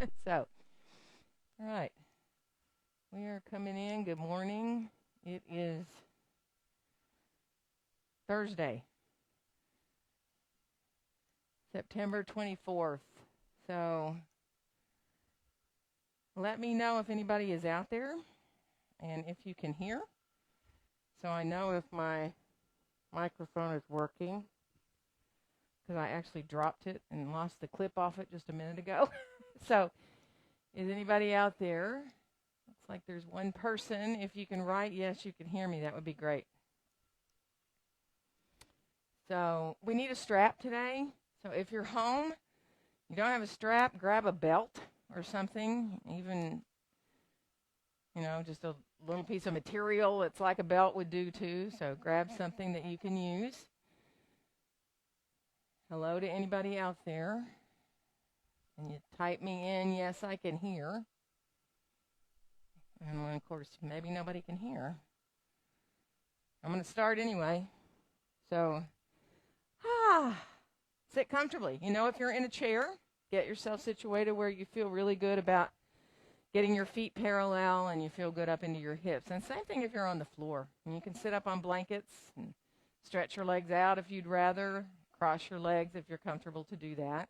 So, all right. We are coming in. Good morning. It is Thursday, September 24th. So, let me know if anybody is out there and if you can hear. So I know if my microphone is working because I actually dropped it and lost the clip off it just a minute ago. So, is anybody out there? Looks like there's one person. If you can write, yes, you can hear me. That would be great. So we need a strap today. So if you're home, you don't have a strap, grab a belt or something. Even, just a little piece of material. It's like a belt would do too. So grab something that you can use. Hello to anybody out there. And you type me in, yes, I can hear. And of course, maybe nobody can hear. I'm going to start anyway. So, sit comfortably. If you're in a chair, get yourself situated where you feel really good about getting your feet parallel and you feel good up into your hips. And same thing if you're on the floor. You can sit up on blankets and stretch your legs out if you'd rather. Cross your legs if you're comfortable to do that.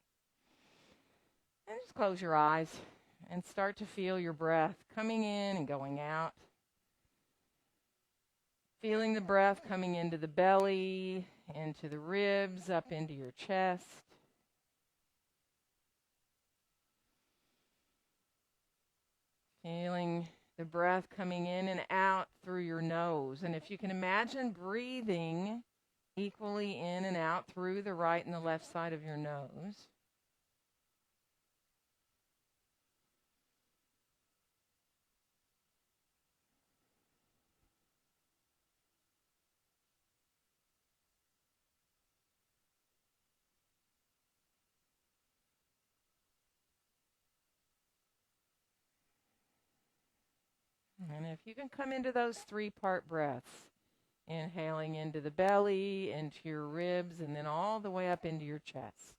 And just close your eyes and start to feel your breath coming in and going out. Feeling the breath coming into the belly, into the ribs, up into your chest. Feeling the breath coming in and out through your nose. And if you can imagine breathing equally in and out through the right and the left side of your nose. And if you can come into those 3-part breaths, inhaling into the belly, into your ribs, and then all the way up into your chest.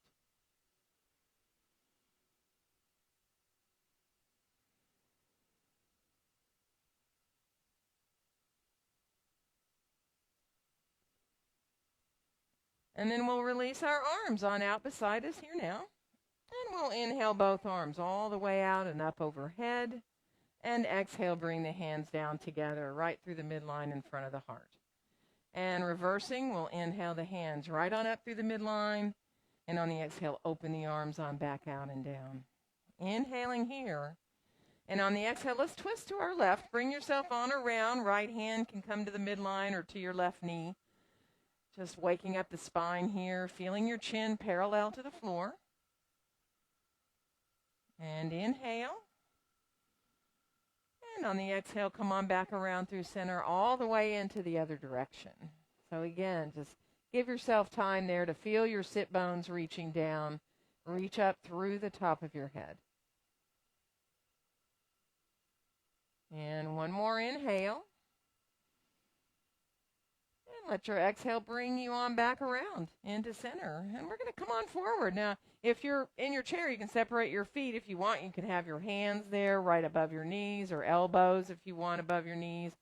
And then we'll release our arms on out beside us here now. And we'll inhale both arms all the way out and up overhead. And exhale, bring the hands down together right through the midline in front of the heart. And reversing, we'll inhale the hands right on up through the midline. And on the exhale, open the arms on back out and down. Inhaling here. And on the exhale, let's twist to our left. Bring yourself on around. Right hand can come to the midline or to your left knee. Just waking up the spine here, feeling your chin parallel to the floor. And inhale. And on the exhale, come on back around through center all the way into the other direction. So again, just give yourself time there to feel your sit bones reaching down. Reach up through the top of your head. And one more inhale. And let your exhale bring you on back around into center. And we're going to come on forward. Now, if you're in your chair, you can separate your feet. If you want, you can have your hands there right above your knees or elbows if you want above your knees.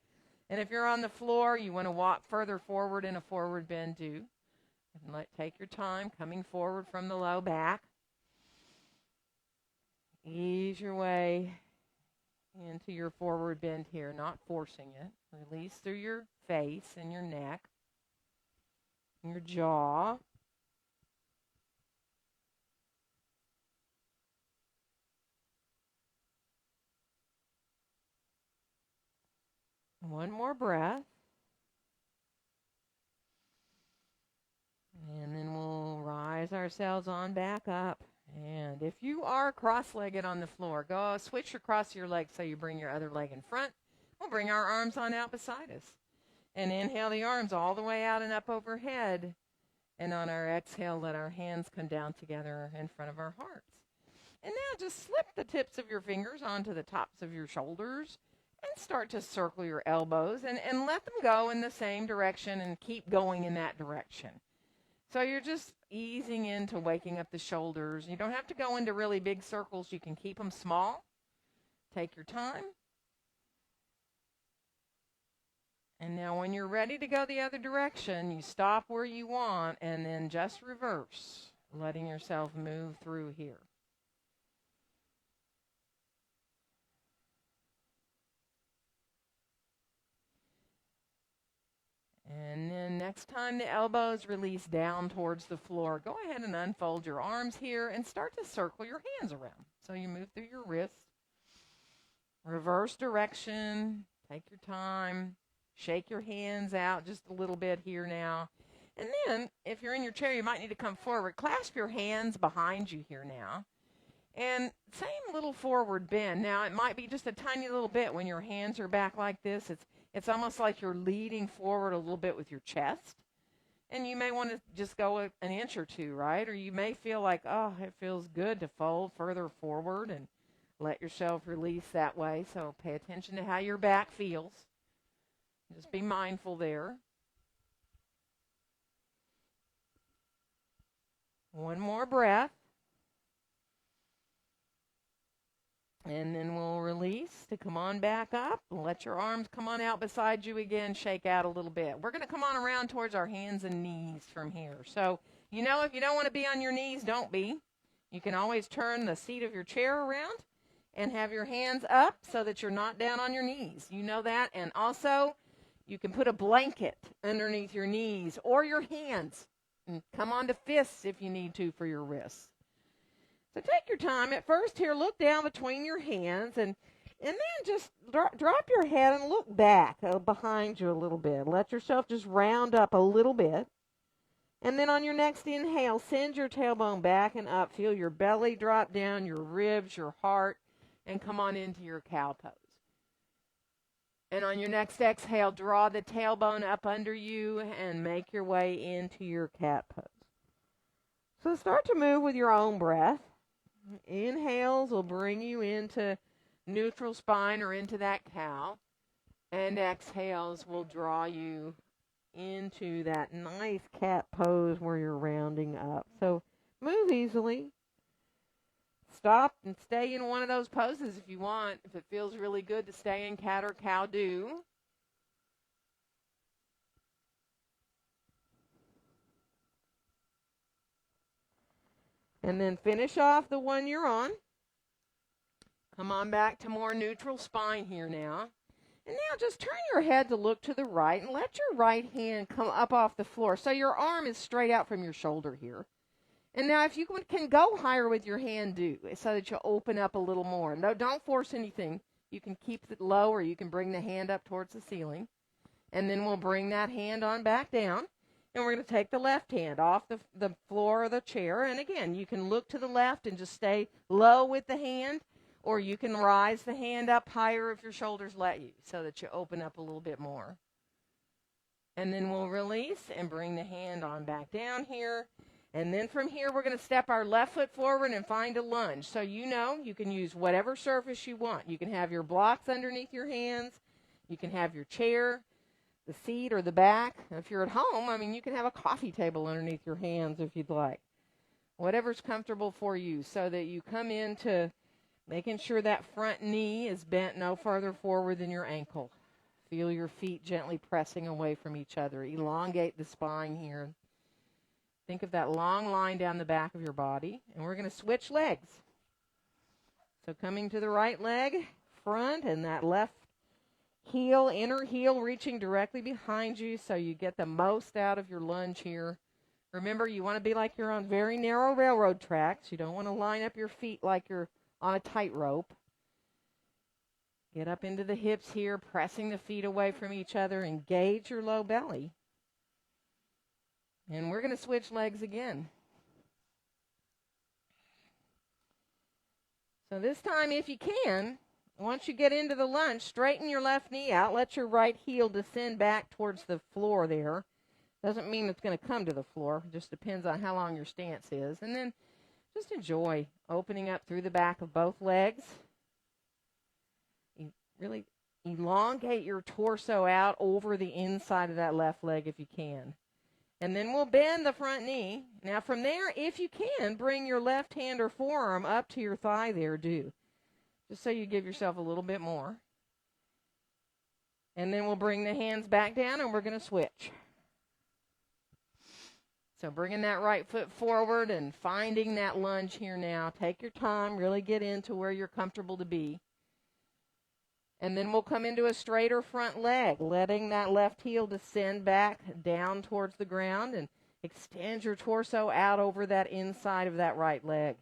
And if you're on the floor, you want to walk further forward in a forward bend, do. And take your time coming forward from the low back. Ease your way into your forward bend here, not forcing it. Release through your face and your neck, your jaw. One more breath. And then we'll rise ourselves on back up. And if you are cross-legged on the floor, go switch across your legs so you bring your other leg in front. We'll bring our arms on out beside us. And inhale the arms all the way out and up overhead. And on our exhale, let our hands come down together in front of our hearts. And now just slip the tips of your fingers onto the tops of your shoulders and start to circle your elbows and let them go in the same direction and keep going in that direction. So you're just easing into waking up the shoulders. You don't have to go into really big circles. You can keep them small. Take your time. And now when you're ready to go the other direction, you stop where you want and then just reverse, letting yourself move through here. And then next time the elbows release down towards the floor, go ahead and unfold your arms here and start to circle your hands around. So you move through your wrists. Reverse direction. Take your time. Shake your hands out just a little bit here now. And then, if you're in your chair, you might need to come forward. Clasp your hands behind you here now. And same little forward bend. Now, it might be just a tiny little bit when your hands are back like this. It's almost like you're leading forward a little bit with your chest. And you may want to just go an inch or two, right? Or you may feel like, oh, it feels good to fold further forward and let yourself release that way. So pay attention to how your back feels. Just be mindful there. One more breath. And then we'll release to come on back up. Let your arms come on out beside you again. Shake out a little bit. We're going to come on around towards our hands and knees from here. So, if you don't want to be on your knees, don't be. You can always turn the seat of your chair around and have your hands up so that you're not down on your knees. You know that. And also, you can put a blanket underneath your knees or your hands and come on to fists if you need to for your wrists. So take your time. At first here, look down between your hands and then just drop your head and look back behind you a little bit. Let yourself just round up a little bit. And then on your next inhale, send your tailbone back and up. Feel your belly drop down, your ribs, your heart, and come on into your cow pose. And on your next exhale, draw the tailbone up under you and make your way into your cat pose. So start to move with your own breath. Inhales will bring you into neutral spine or into that cow. And exhales will draw you into that nice cat pose where you're rounding up. So move easily. Stop and stay in one of those poses if you want. If it feels really good to stay in cat or cow do. And then finish off the one you're on. Come on back to more neutral spine here now. And now just turn your head to look to the right and let your right hand come up off the floor. So your arm is straight out from your shoulder here. And now if you can go higher with your hand, do, so that you open up a little more. No, don't force anything. You can keep it low or you can bring the hand up towards the ceiling. And then we'll bring that hand on back down. And we're going to take the left hand off the floor of the chair. And again, you can look to the left and just stay low with the hand. Or you can rise the hand up higher if your shoulders let you, so that you open up a little bit more. And then we'll release and bring the hand on back down here. And then from here, we're going to step our left foot forward and find a lunge. So you can use whatever surface you want. You can have your blocks underneath your hands. You can have your chair, the seat, or the back. If you're at home, you can have a coffee table underneath your hands if you'd like. Whatever's comfortable for you, so that you come into making sure that front knee is bent no further forward than your ankle. Feel your feet gently pressing away from each other. Elongate the spine here. Think of that long line down the back of your body. And we're going to switch legs. So coming to the right leg, front, and that left heel, inner heel reaching directly behind you so you get the most out of your lunge here. Remember, you want to be like you're on very narrow railroad tracks. You don't want to line up your feet like you're on a tightrope. Get up into the hips here, pressing the feet away from each other. Engage your low belly. And we're going to switch legs again. So this time, if you can, once you get into the lunge, straighten your left knee out. Let your right heel descend back towards the floor there. Doesn't mean it's going to come to the floor. It just depends on how long your stance is. And then just enjoy opening up through the back of both legs. You really elongate your torso out over the inside of that left leg if you can. And then we'll bend the front knee. Now from there, if you can, bring your left hand or forearm up to your thigh there, just so you give yourself a little bit more. And then we'll bring the hands back down and we're going to switch. So bringing that right foot forward and finding that lunge here now. Take your time, really get into where you're comfortable to be. And then we'll come into a straighter front leg, letting that left heel descend back down towards the ground and extend your torso out over that inside of that right leg.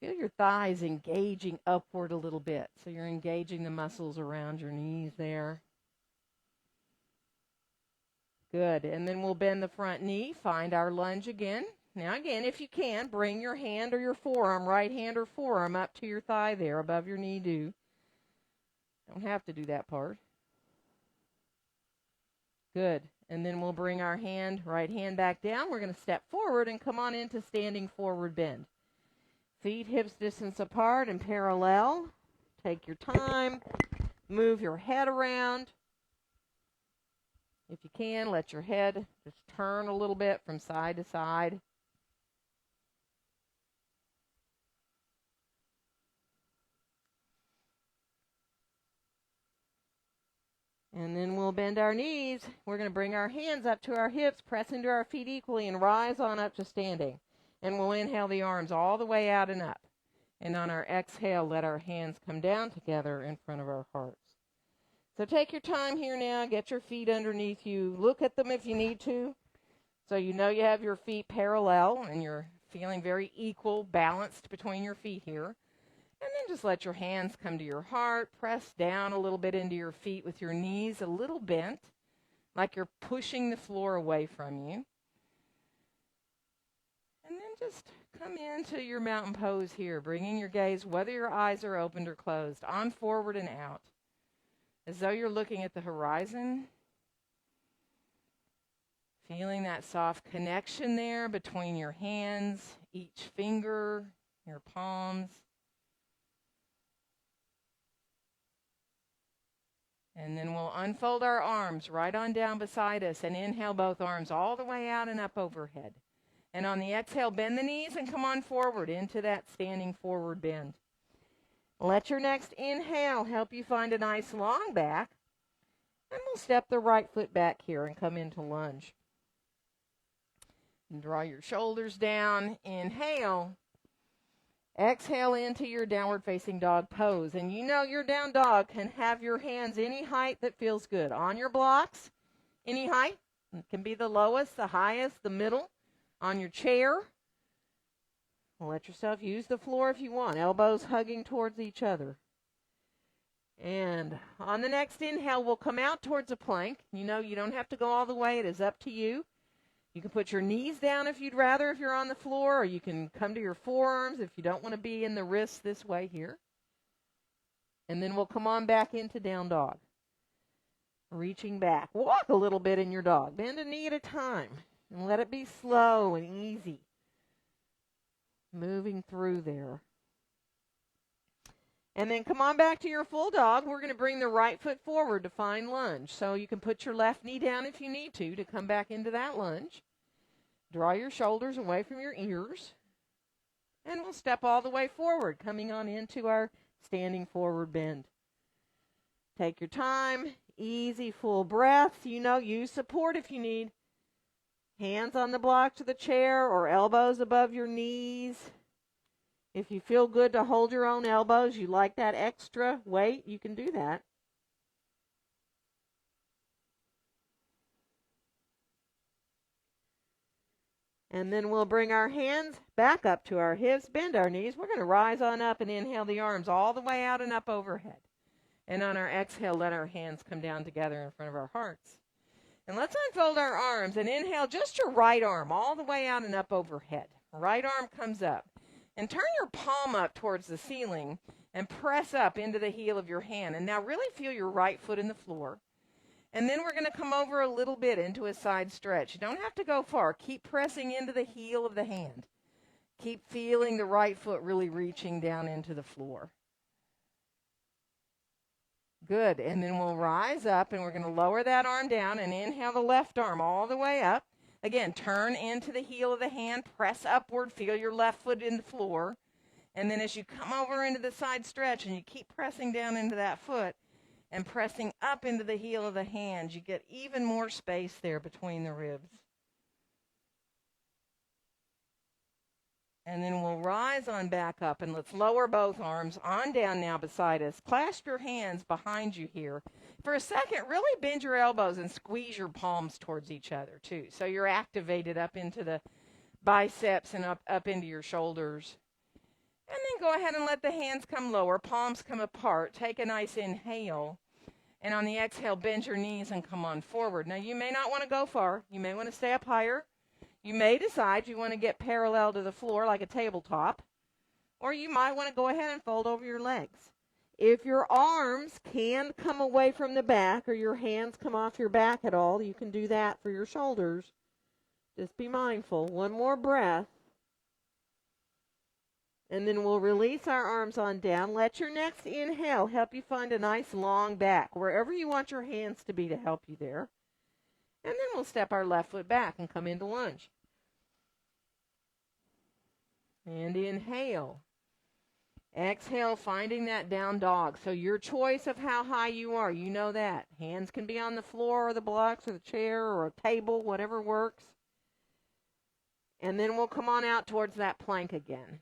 Feel your thighs engaging upward a little bit. So you're engaging the muscles around your knees there. Good. And then we'll bend the front knee, find our lunge again. Now again, if you can, bring your hand or your forearm, right hand or forearm, up to your thigh there, above your knee, Don't have to do that part. Good. And then we'll bring our right hand back down. We're going to step forward and come on into standing forward bend. Feet hips distance apart and parallel. Take your time. Move your head around. If you can, let your head just turn a little bit from side to side. And then we'll bend our knees. We're going to bring our hands up to our hips, press into our feet equally, and rise on up to standing. And we'll inhale the arms all the way out and up. And on our exhale, let our hands come down together in front of our hearts. So take your time here now. Get your feet underneath you. Look at them if you need to. So you know you have your feet parallel and you're feeling very equal, balanced between your feet here. And then just let your hands come to your heart. Press down a little bit into your feet with your knees a little bent, like you're pushing the floor away from you. And then just come into your mountain pose here, bringing your gaze, whether your eyes are opened or closed, on forward and out, as though you're looking at the horizon. Feeling that soft connection there between your hands, each finger, your palms. And then we'll unfold our arms right on down beside us and inhale both arms all the way out and up overhead. And on the exhale, bend the knees and come on forward into that standing forward bend. Let your next inhale help you find a nice long back. And we'll step the right foot back here and come into lunge. And draw your shoulders down. Inhale. Exhale into your downward facing dog pose. And you know your down dog can have your hands any height that feels good. On your blocks, any height. It can be the lowest, the highest, the middle. On your chair. Let yourself use the floor if you want. Elbows hugging towards each other. And on the next inhale, we'll come out towards a plank. You know, you don't have to go all the way. It is up to you. You can put your knees down if you'd rather, if you're on the floor, or you can come to your forearms if you don't want to be in the wrists this way here. And then we'll come on back into down dog. Reaching back. Walk a little bit in your dog. Bend a knee at a time. And let it be slow and easy. Moving through there. And then come on back to your full dog. We're going to bring the right foot forward to find lunge. So you can put your left knee down if you need to come back into that lunge. Draw your shoulders away from your ears. And we'll step all the way forward, coming on into our standing forward bend. Take your time. Easy, full breaths. You know, use support if you need. Hands on the block to the chair or elbows above your knees. If you feel good to hold your own elbows, you like that extra weight, you can do that. And then we'll bring our hands back up to our hips, bend our knees. We're going to rise on up and inhale the arms all the way out and up overhead. And on our exhale, let our hands come down together in front of our hearts. And let's unfold our arms and inhale just your right arm all the way out and up overhead. Right arm comes up. And turn your palm up towards the ceiling and press up into the heel of your hand. And now really feel your right foot in the floor. And then we're going to come over a little bit into a side stretch. You don't have to go far. Keep pressing into the heel of the hand. Keep feeling the right foot really reaching down into the floor. Good. And then we'll rise up, and we're going to lower that arm down and inhale the left arm all the way up. Again, turn into the heel of the hand, press upward, feel your left foot in the floor. And then as you come over into the side stretch and you keep pressing down into that foot and pressing up into the heel of the hand, you get even more space there between the ribs. And then we'll rise on back up, and let's lower both arms on down now beside us. Clasp your hands behind you here. For a second, really bend your elbows and squeeze your palms towards each other too. So you're activated up into the biceps and up into your shoulders. And then go ahead and let the hands come lower, palms come apart. Take a nice inhale. And on the exhale, bend your knees and come on forward. Now, you may not want to go far. You may want to stay up higher. You may decide you want to get parallel to the floor like a tabletop. Or you might want to go ahead and fold over your legs. If your arms can come away from the back or your hands come off your back at all, you can do that for your shoulders. Just be mindful. One more breath. And then we'll release our arms on down. Let your next inhale help you find a nice long back, wherever you want your hands to be to help you there. And then we'll step our left foot back and come into lunge. And inhale. Exhale, finding that down dog. So your choice of how high you are, you know that. Hands can be on the floor or the blocks or the chair or a table, whatever works. And then we'll come on out towards that plank again.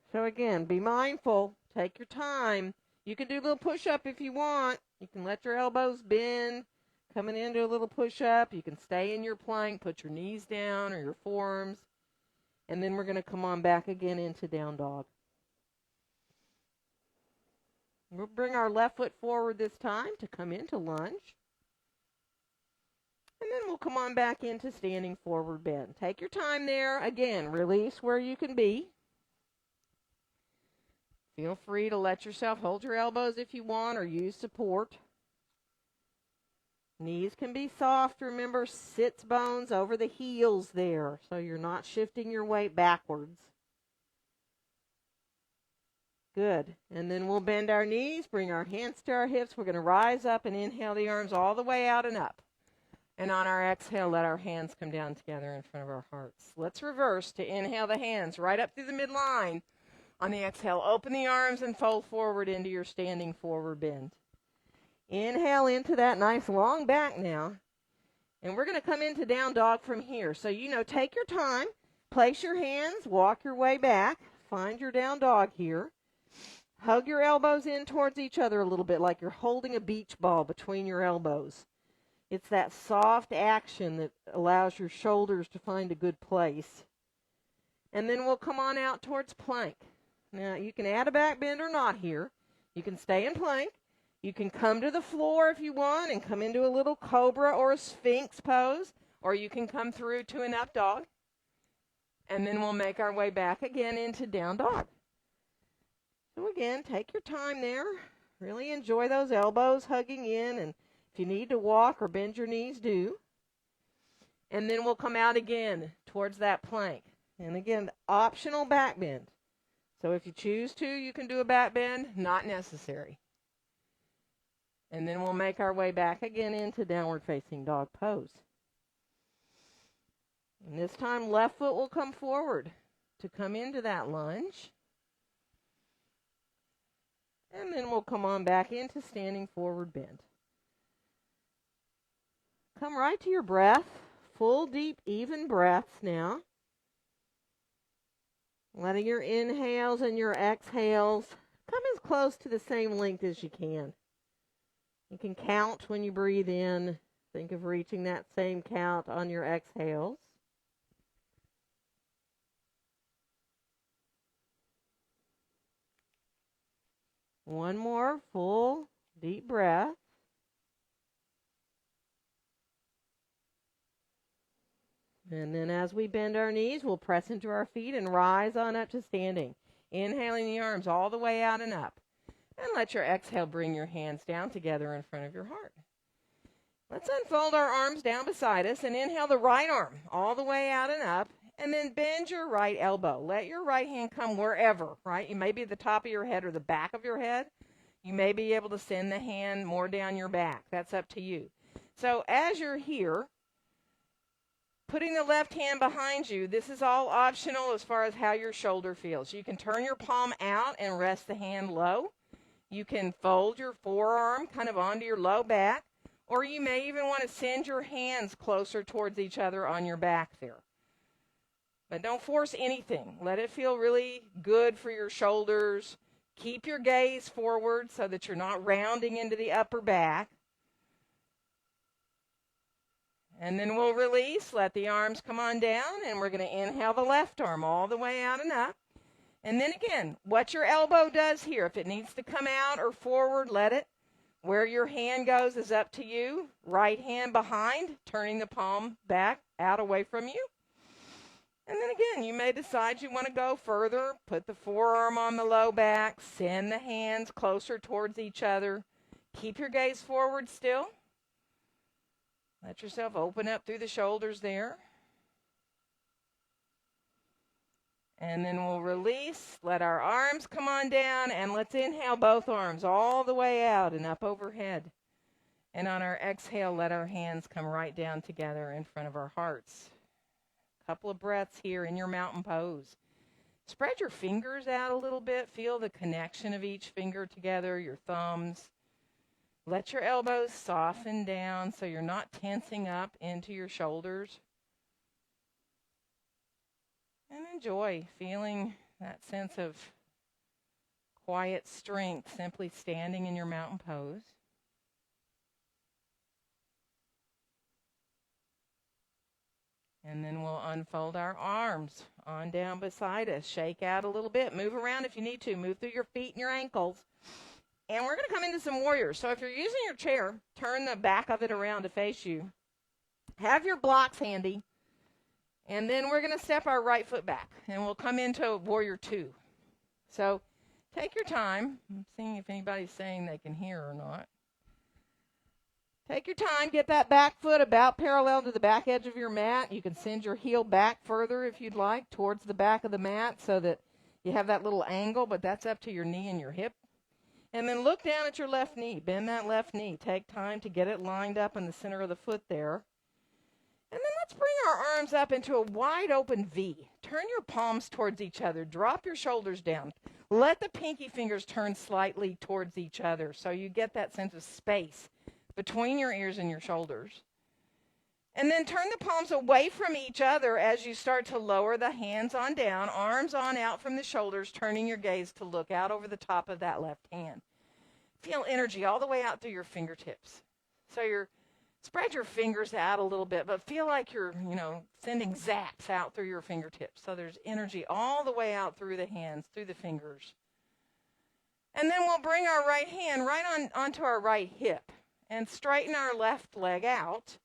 So again, be mindful. Take your time. You can do a little push-up if you want. You can let your elbows bend. Coming into a little push-up. You can stay in your plank. Put your knees down or your forearms. And then we're going to come on back again into down dog. We'll bring our left foot forward this time to come into lunge. And then we'll come on back into standing forward bend. Take your time there. Again, release where you can be. Feel free to let yourself hold your elbows if you want or use support. Knees can be soft. Remember, sits bones over the heels there, so you're not shifting your weight backwards. Good. And then we'll bend our knees, bring our hands to our hips. We're going to rise up and inhale the arms all the way out and up. And on our exhale, let our hands come down together in front of our hearts. Let's reverse to inhale the hands right up through the midline. On the exhale, open the arms and fold forward into your standing forward bend. Inhale into that nice long back now. And we're going to come into down dog from here. So, take your time. Place your hands. Walk your way back. Find your down dog here. Hug your elbows in towards each other a little bit like you're holding a beach ball between your elbows. It's that soft action that allows your shoulders to find a good place. And then we'll come on out towards plank. Now, you can add a back bend or not here. You can stay in plank. You can come to the floor if you want and come into a little cobra or a sphinx pose, or you can come through to an up dog. And then we'll make our way back again into down dog. So again, take your time there. Really enjoy those elbows hugging in, and if you need to walk or bend your knees, do. And then we'll come out again towards that plank. And again, optional back bend. So if you choose to, you can do a back bend, not necessary. And then we'll make our way back again into downward facing dog pose. And this time, left foot will come forward to come into that lunge. And then we'll come on back into standing forward bend. Come right to your breath. Full, deep, even breaths now. Letting your inhales and your exhales come as close to the same length as you can. You can count when you breathe in. Think of reaching that same count on your exhales. One more full, deep breath. And then as we bend our knees, we'll press into our feet and rise on up to standing. Inhaling the arms all the way out and up. And let your exhale bring your hands down together in front of your heart. Let's unfold our arms down beside us and inhale the right arm all the way out and up. And then bend your right elbow. Let your right hand come wherever, right? It may be the top of your head or the back of your head. You may be able to send the hand more down your back. That's up to you. So as you're here, putting the left hand behind you, this is all optional as far as how your shoulder feels. You can turn your palm out and rest the hand low. You can fold your forearm kind of onto your low back, or you may even want to send your hands closer towards each other on your back there. But don't force anything. Let it feel really good for your shoulders. Keep your gaze forward so that you're not rounding into the upper back. And then we'll release, let the arms come on down, and we're going to inhale the left arm all the way out and up. And then again, what your elbow does here, if it needs to come out or forward, let it. Where your hand goes is up to you. Right hand behind, turning the palm back out away from you. And then again, you may decide you want to go further. Put the forearm on the low back. Send the hands closer towards each other. Keep your gaze forward still. Let yourself open up through the shoulders there. And then we'll release. Let our arms come on down. And let's inhale both arms all the way out and up overhead. And on our exhale, let our hands come right down together in front of our hearts. Couple of breaths here in your mountain pose. Spread your fingers out a little bit. Feel the connection of each finger together, your thumbs. Let your elbows soften down so you're not tensing up into your shoulders. And enjoy feeling that sense of quiet strength simply standing in your mountain pose. And then we'll unfold our arms on down beside us. Shake out a little bit. Move around if you need to. Move through your feet and your ankles. And we're going to come into some warriors. So if you're using your chair, turn the back of it around to face you. Have your blocks handy. And then we're going to step our right foot back. And we'll come into warrior 2. So take your time. I'm seeing if anybody's saying they can hear or not. Take your time. Get that back foot about parallel to the back edge of your mat. You can send your heel back further if you'd like towards the back of the mat so that you have that little angle, but that's up to your knee and your hip. And then look down at your left knee. Bend that left knee. Take time to get it lined up in the center of the foot there. And then let's bring our arms up into a wide open V. Turn your palms towards each other. Drop your shoulders down. Let the pinky fingers turn slightly towards each other so you get that sense of space between your ears and your shoulders. And then turn the palms away from each other as you start to lower the hands on down, arms on out from the shoulders, turning your gaze to look out over the top of that left hand. Feel energy all the way out through your fingertips. So spread your fingers out a little bit, but feel like you're, sending zaps out through your fingertips. So there's energy all the way out through the hands, through the fingers. And then we'll bring our right hand right onto our right hip and straighten our left leg out.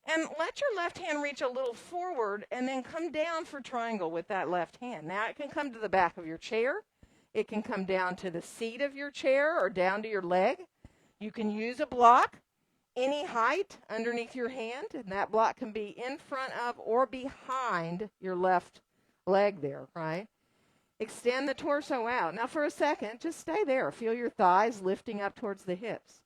And let your left hand reach a little forward and then come down for triangle with that left hand. Now it can come to the back of your chair. It can come down to the seat of your chair or down to your leg. You can use a block any height underneath your hand, and that block can be in front of or behind your left leg there, right? Extend the torso out. Now for a second, just stay there. Feel your thighs lifting up towards the hips.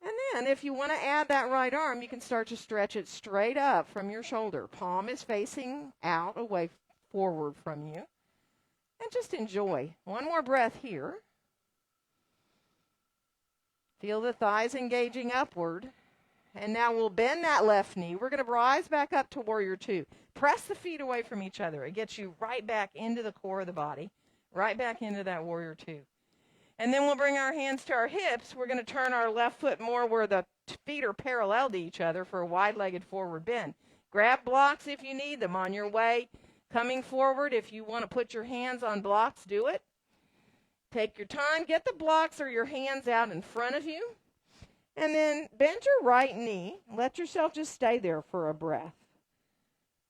And then if you want to add that right arm, you can start to stretch it straight up from your shoulder. Palm is facing out, away, forward from you. And just enjoy. One more breath here. Feel the thighs engaging upward. And now we'll bend that left knee. We're going to rise back up to warrior 2. Press the feet away from each other. It gets you right back into the core of the body, right back into that warrior 2. And then we'll bring our hands to our hips. We're going to turn our left foot more where the feet are parallel to each other for a wide-legged forward bend. Grab blocks if you need them on your way. Coming forward, if you want to put your hands on blocks, do it. Take your time. Get the blocks or your hands out in front of you. And then bend your right knee. Let yourself just stay there for a breath.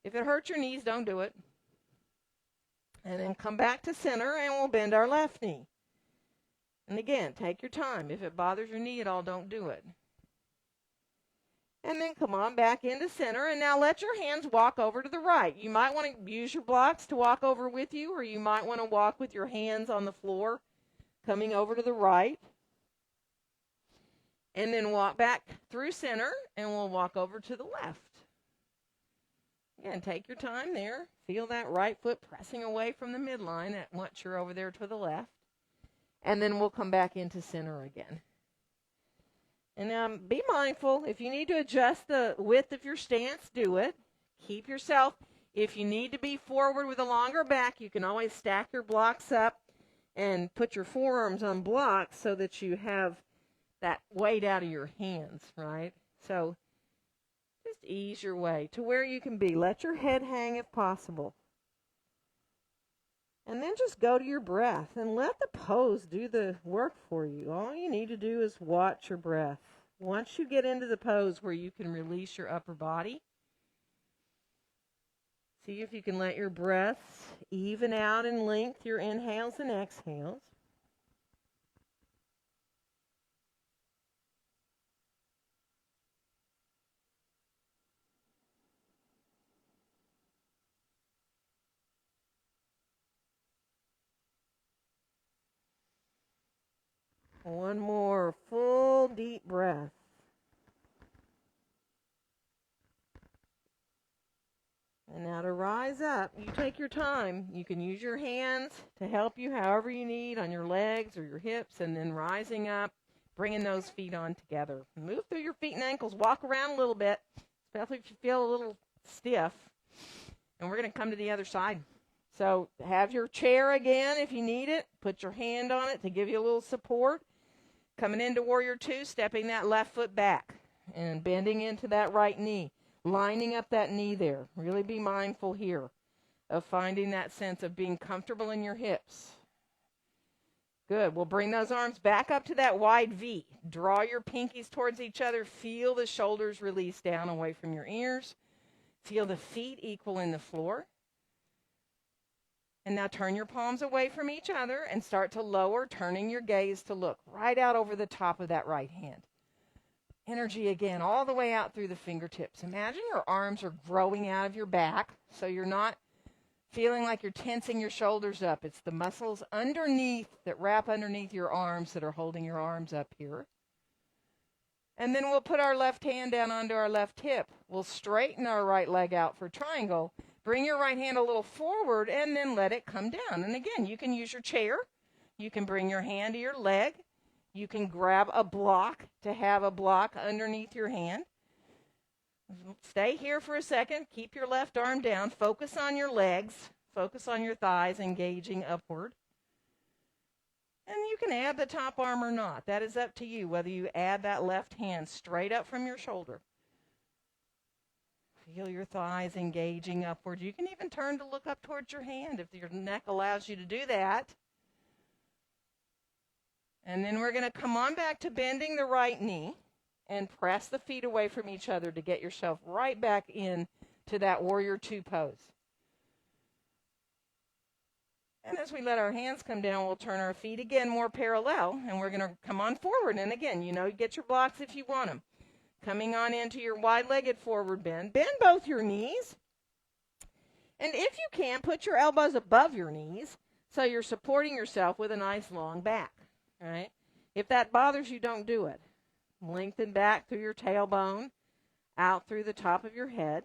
If it hurts your knees, don't do it. And then come back to center and we'll bend our left knee. And again, take your time. If it bothers your knee at all, don't do it. And then come on back into center. And now let your hands walk over to the right. You might want to use your blocks to walk over with you, or you might want to walk with your hands on the floor. coming over to the right. And then walk back through center, and we'll walk over to the left. Again, take your time there. Feel that right foot pressing away from the midline once you're over there to the left. And then we'll come back into center again. And now be mindful. If you need to adjust the width of your stance, do it. Keep yourself. If you need to be forward with a longer back, you can always stack your blocks up and put your forearms on blocks so that you have that weight out of your hands, right? So just ease your way to where you can be. Let your head hang if possible. And then just go to your breath and let the pose do the work for you. All you need to do is watch your breath. Once you get into the pose where you can release your upper body, see if you can let your breaths even out in length, your inhales and exhales. One more full deep breath. And now to rise up, you take your time. You can use your hands to help you however you need on your legs or your hips, and then rising up, bringing those feet on together. Move through your feet and ankles. Walk around a little bit, especially if you feel a little stiff. And we're going to come to the other side. So have your chair again if you need it. Put your hand on it to give you a little support. Coming into Warrior Two, stepping that left foot back and bending into that right knee. Lining up that knee there. Really be mindful here of finding that sense of being comfortable in your hips. Good. We'll bring those arms back up to that wide V. Draw your pinkies towards each other. Feel the shoulders release down away from your ears. Feel the feet equal in the floor. And now turn your palms away from each other and start to lower, turning your gaze to look right out over the top of that right hand. Energy again, all the way out through the fingertips. Imagine your arms are growing out of your back, so you're not feeling like you're tensing your shoulders up. It's the muscles underneath that wrap underneath your arms that are holding your arms up here. And then we'll put our left hand down onto our left hip. We'll straighten our right leg out for triangle. Bring your right hand a little forward and then let it come down. And again, you can use your chair. You can bring your hand to your leg. You can grab a block to have a block underneath your hand. Stay here for a second. Keep your left arm down. Focus on your legs. Focus on your thighs, engaging upward. And you can add the top arm or not. That is up to you, whether you add that left hand straight up from your shoulder. Feel your thighs engaging upward. You can even turn to look up towards your hand if your neck allows you to do that. And then we're going to come on back to bending the right knee and press the feet away from each other to get yourself right back in to that Warrior Two pose. And as we let our hands come down, we'll turn our feet again more parallel, and we're going to come on forward. And again, you get your blocks if you want them. Coming on into your wide-legged forward bend. Bend both your knees. And if you can, put your elbows above your knees so you're supporting yourself with a nice long back. All right? If that bothers you, don't do it. Lengthen back through your tailbone, out through the top of your head.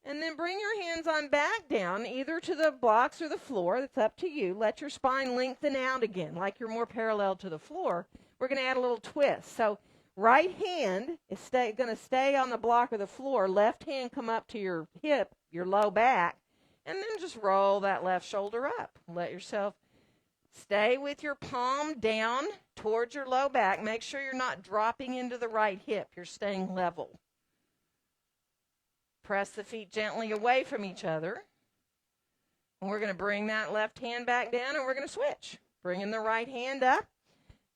And then bring your hands on back down, either to the blocks or the floor. That's up to you. Let your spine lengthen out again, like you're more parallel to the floor. We're going to add a little twist. So right hand is going to stay on the block or the floor. Left hand come up to your hip, your low back, and then just roll that left shoulder up. Let yourself stay with your palm down towards your low back. Make sure you're not dropping into the right hip. You're staying level. Press the feet gently away from each other. And we're going to bring that left hand back down, and we're going to switch. Bringing the right hand up.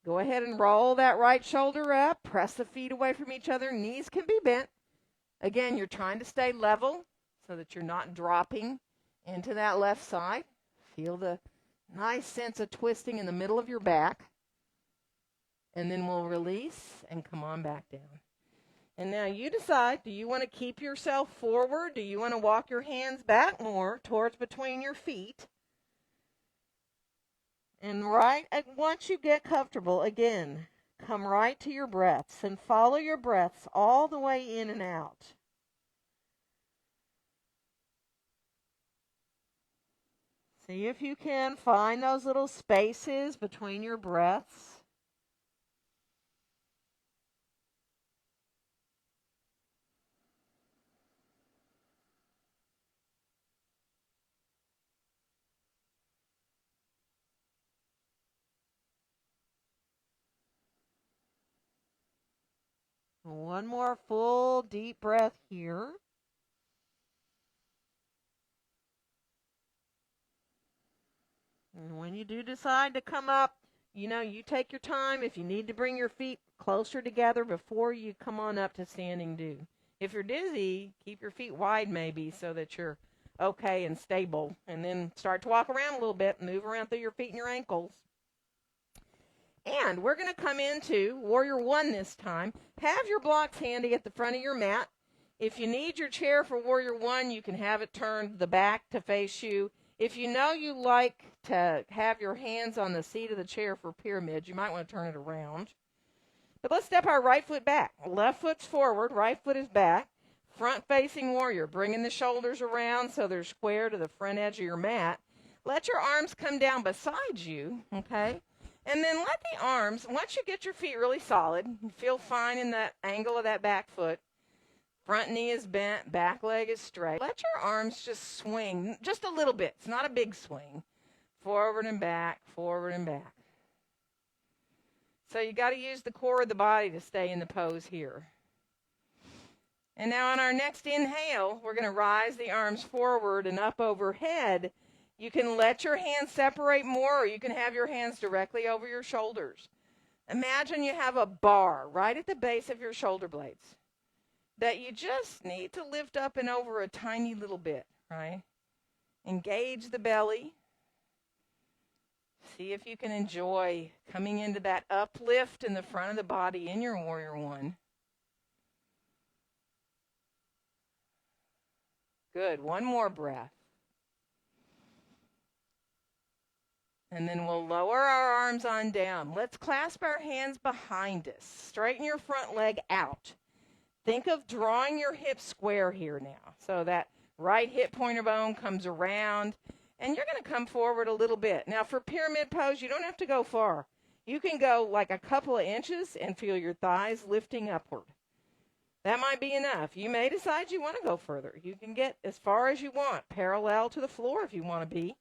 Go ahead and roll that right shoulder up. Press the feet away from each other. Knees can be bent. Again, you're trying to stay level so that you're not dropping into that left side. Feel the nice sense of twisting in the middle of your back. And then we'll release and come on back down. And now you decide, do you want to keep yourself forward? Do you want to walk your hands back more towards between your feet? And once you get comfortable, again, come right to your breaths and follow your breaths all the way in and out. See if you can find those little spaces between your breaths. One more full deep breath here. And when you do decide to come up, you take your time. If you need to bring your feet closer together before you come on up to standing do. If you're dizzy, keep your feet wide maybe so that you're okay and stable. And then start to walk around a little bit, move around through your feet and your ankles. And we're going to come into Warrior One this time. Have your blocks handy at the front of your mat. If you need your chair for Warrior One, you can have it turned the back to face you. If you know you like to have your hands on the seat of the chair for pyramids, you might want to turn it around. But let's step our right foot back. Left foot's forward, right foot is back. Front-facing warrior, bringing the shoulders around so they're square to the front edge of your mat. Let your arms come down beside you, okay? And then let the arms, once you get your feet really solid, you feel fine in that angle of that back foot, front knee is bent, back leg is straight. Let your arms just swing just a little bit. It's not a big swing. Forward and back, forward and back. So you got to use the core of the body to stay in the pose here. And now on our next inhale, we're going to rise the arms forward and up overhead. You can let your hands separate more, or you can have your hands directly over your shoulders. Imagine you have a bar right at the base of your shoulder blades that you just need to lift up and over a tiny little bit, right? Engage the belly. See if you can enjoy coming into that uplift in the front of the body in your Warrior One. Good. One more breath. And then we'll lower our arms on down. Let's clasp our hands behind us. Straighten your front leg out. Think of drawing your hips square here now. So that right hip pointer bone comes around, and you're going to come forward a little bit. Now for pyramid pose, you don't have to go far. You can go like a couple of inches and feel your thighs lifting upward. That might be enough. You may decide you want to go further. You can get as far as you want, parallel to the floor if you want to be.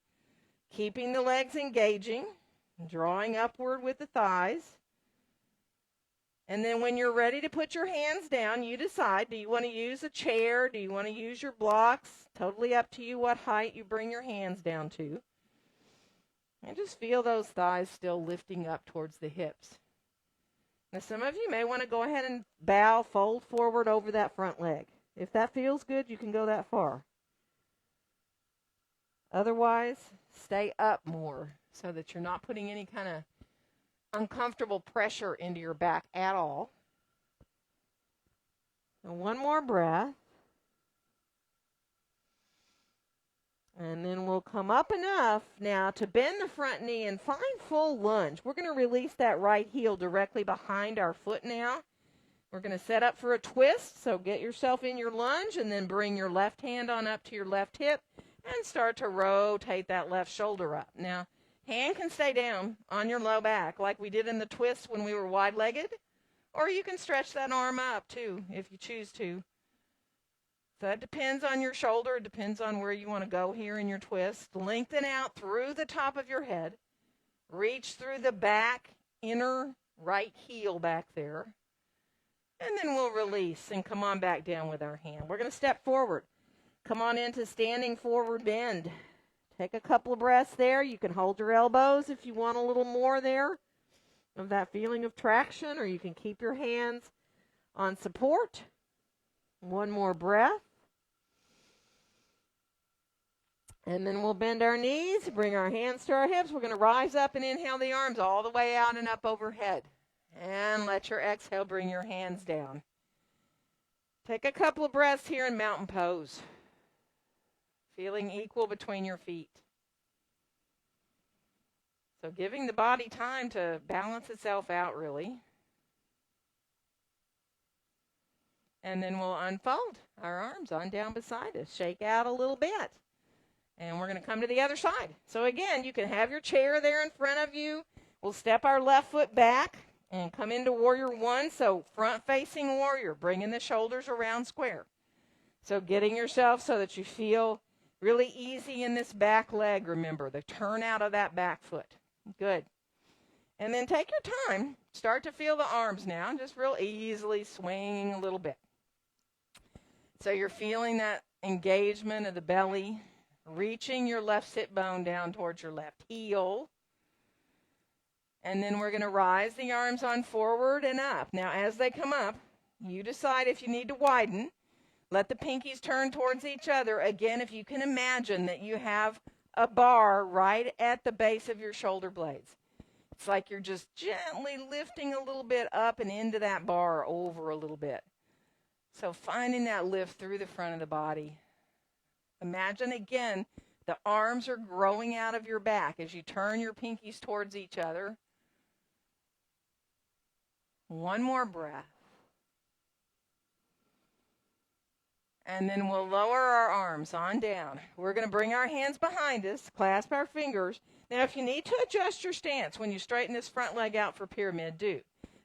Keeping the legs engaging, drawing upward with the thighs. And then when you're ready to put your hands down, you decide, do you want to use a chair? Do you want to use your blocks? Totally up to you what height you bring your hands down to. And just feel those thighs still lifting up towards the hips. Now some of you may want to go ahead and bow, fold forward over that front leg. If that feels good, you can go that far. Otherwise, stay up more so that you're not putting any kind of uncomfortable pressure into your back at all. And one more breath. And then we'll come up enough now to bend the front knee and find full lunge. We're going to release that right heel directly behind our foot now. We're going to set up for a twist. So get yourself in your lunge and then bring your left hand on up to your left hip and start to rotate that left shoulder up. Now, hand can stay down on your low back like we did in the twist when we were wide-legged, or you can stretch that arm up too if you choose to. So that depends on your shoulder. It depends on where you want to go here in your twist. Lengthen out through the top of your head. Reach through the back, inner right heel back there. And then we'll release and come on back down with our hand. We're going to step forward. Come on into standing forward bend. Take a couple of breaths there. You can hold your elbows if you want a little more there of that feeling of traction, or you can keep your hands on support. One more breath. And then we'll bend our knees, bring our hands to our hips. We're going to rise up and inhale the arms all the way out and up overhead. And let your exhale bring your hands down. Take a couple of breaths here in mountain pose. Feeling equal between your feet. So giving the body time to balance itself out, really. And then we'll unfold our arms on down beside us. Shake out a little bit. And we're going to come to the other side. So again, you can have your chair there in front of you. We'll step our left foot back and come into warrior one. So front-facing warrior, bringing the shoulders around square. So getting yourself so that you feel really easy in this back leg, remember, the turn out of that back foot. Good. And then take your time. Start to feel the arms now, just real easily swinging a little bit. So you're feeling that engagement of the belly, reaching your left sit bone down towards your left heel. And then we're going to rise the arms on forward and up. Now, as they come up, you decide if you need to widen. Let the pinkies turn towards each other. Again, if you can imagine that you have a bar right at the base of your shoulder blades. It's like you're just gently lifting a little bit up and into that bar over a little bit. So finding that lift through the front of the body. Imagine again, the arms are growing out of your back as you turn your pinkies towards each other. One more breath. And then we'll lower our arms on down. We're going to bring our hands behind us, clasp our fingers. Now, if you need to adjust your stance when you straighten this front leg out for pyramid, do.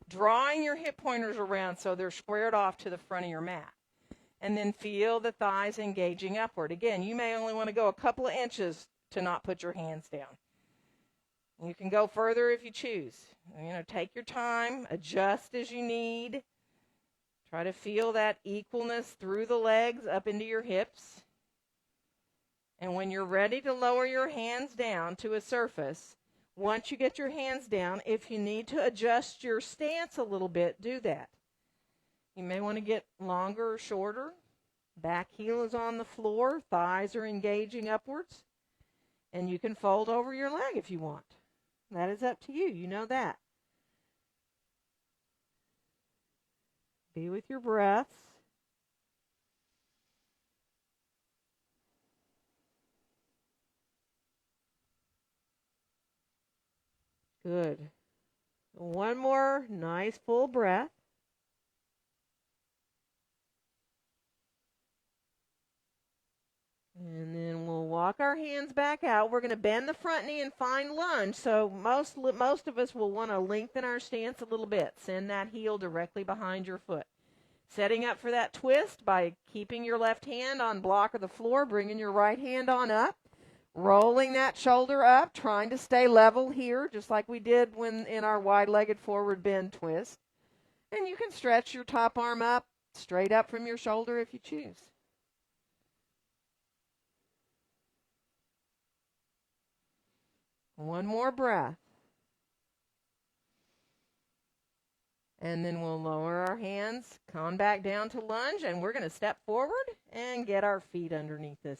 Drawing your hip pointers around so they're squared off to the front of your mat. And then feel the thighs engaging upward. Again, you may only want to go a couple of inches to not put your hands down. You can go further if you choose. Take your time, adjust as you need. Try to feel that equalness through the legs up into your hips. And when you're ready to lower your hands down to a surface, once you get your hands down, if you need to adjust your stance a little bit, do that. You may want to get longer or shorter. Back heel is on the floor. Thighs are engaging upwards. And you can fold over your leg if you want. That is up to you. You know that. Be with your breaths. Good. One more nice full breath. And then we'll walk our hands back out. We're going to bend the front knee and find lunge. So most of us will want to lengthen our stance a little bit. Send that heel directly behind your foot. Setting up for that twist by keeping your left hand on block of the floor, bringing your right hand on up, rolling that shoulder up, trying to stay level here, just like we did when in our wide-legged forward bend twist. And you can stretch your top arm up, straight up from your shoulder if you choose. One more breath. And then we'll lower our hands, come back down to lunge, and we're going to step forward and get our feet underneath us.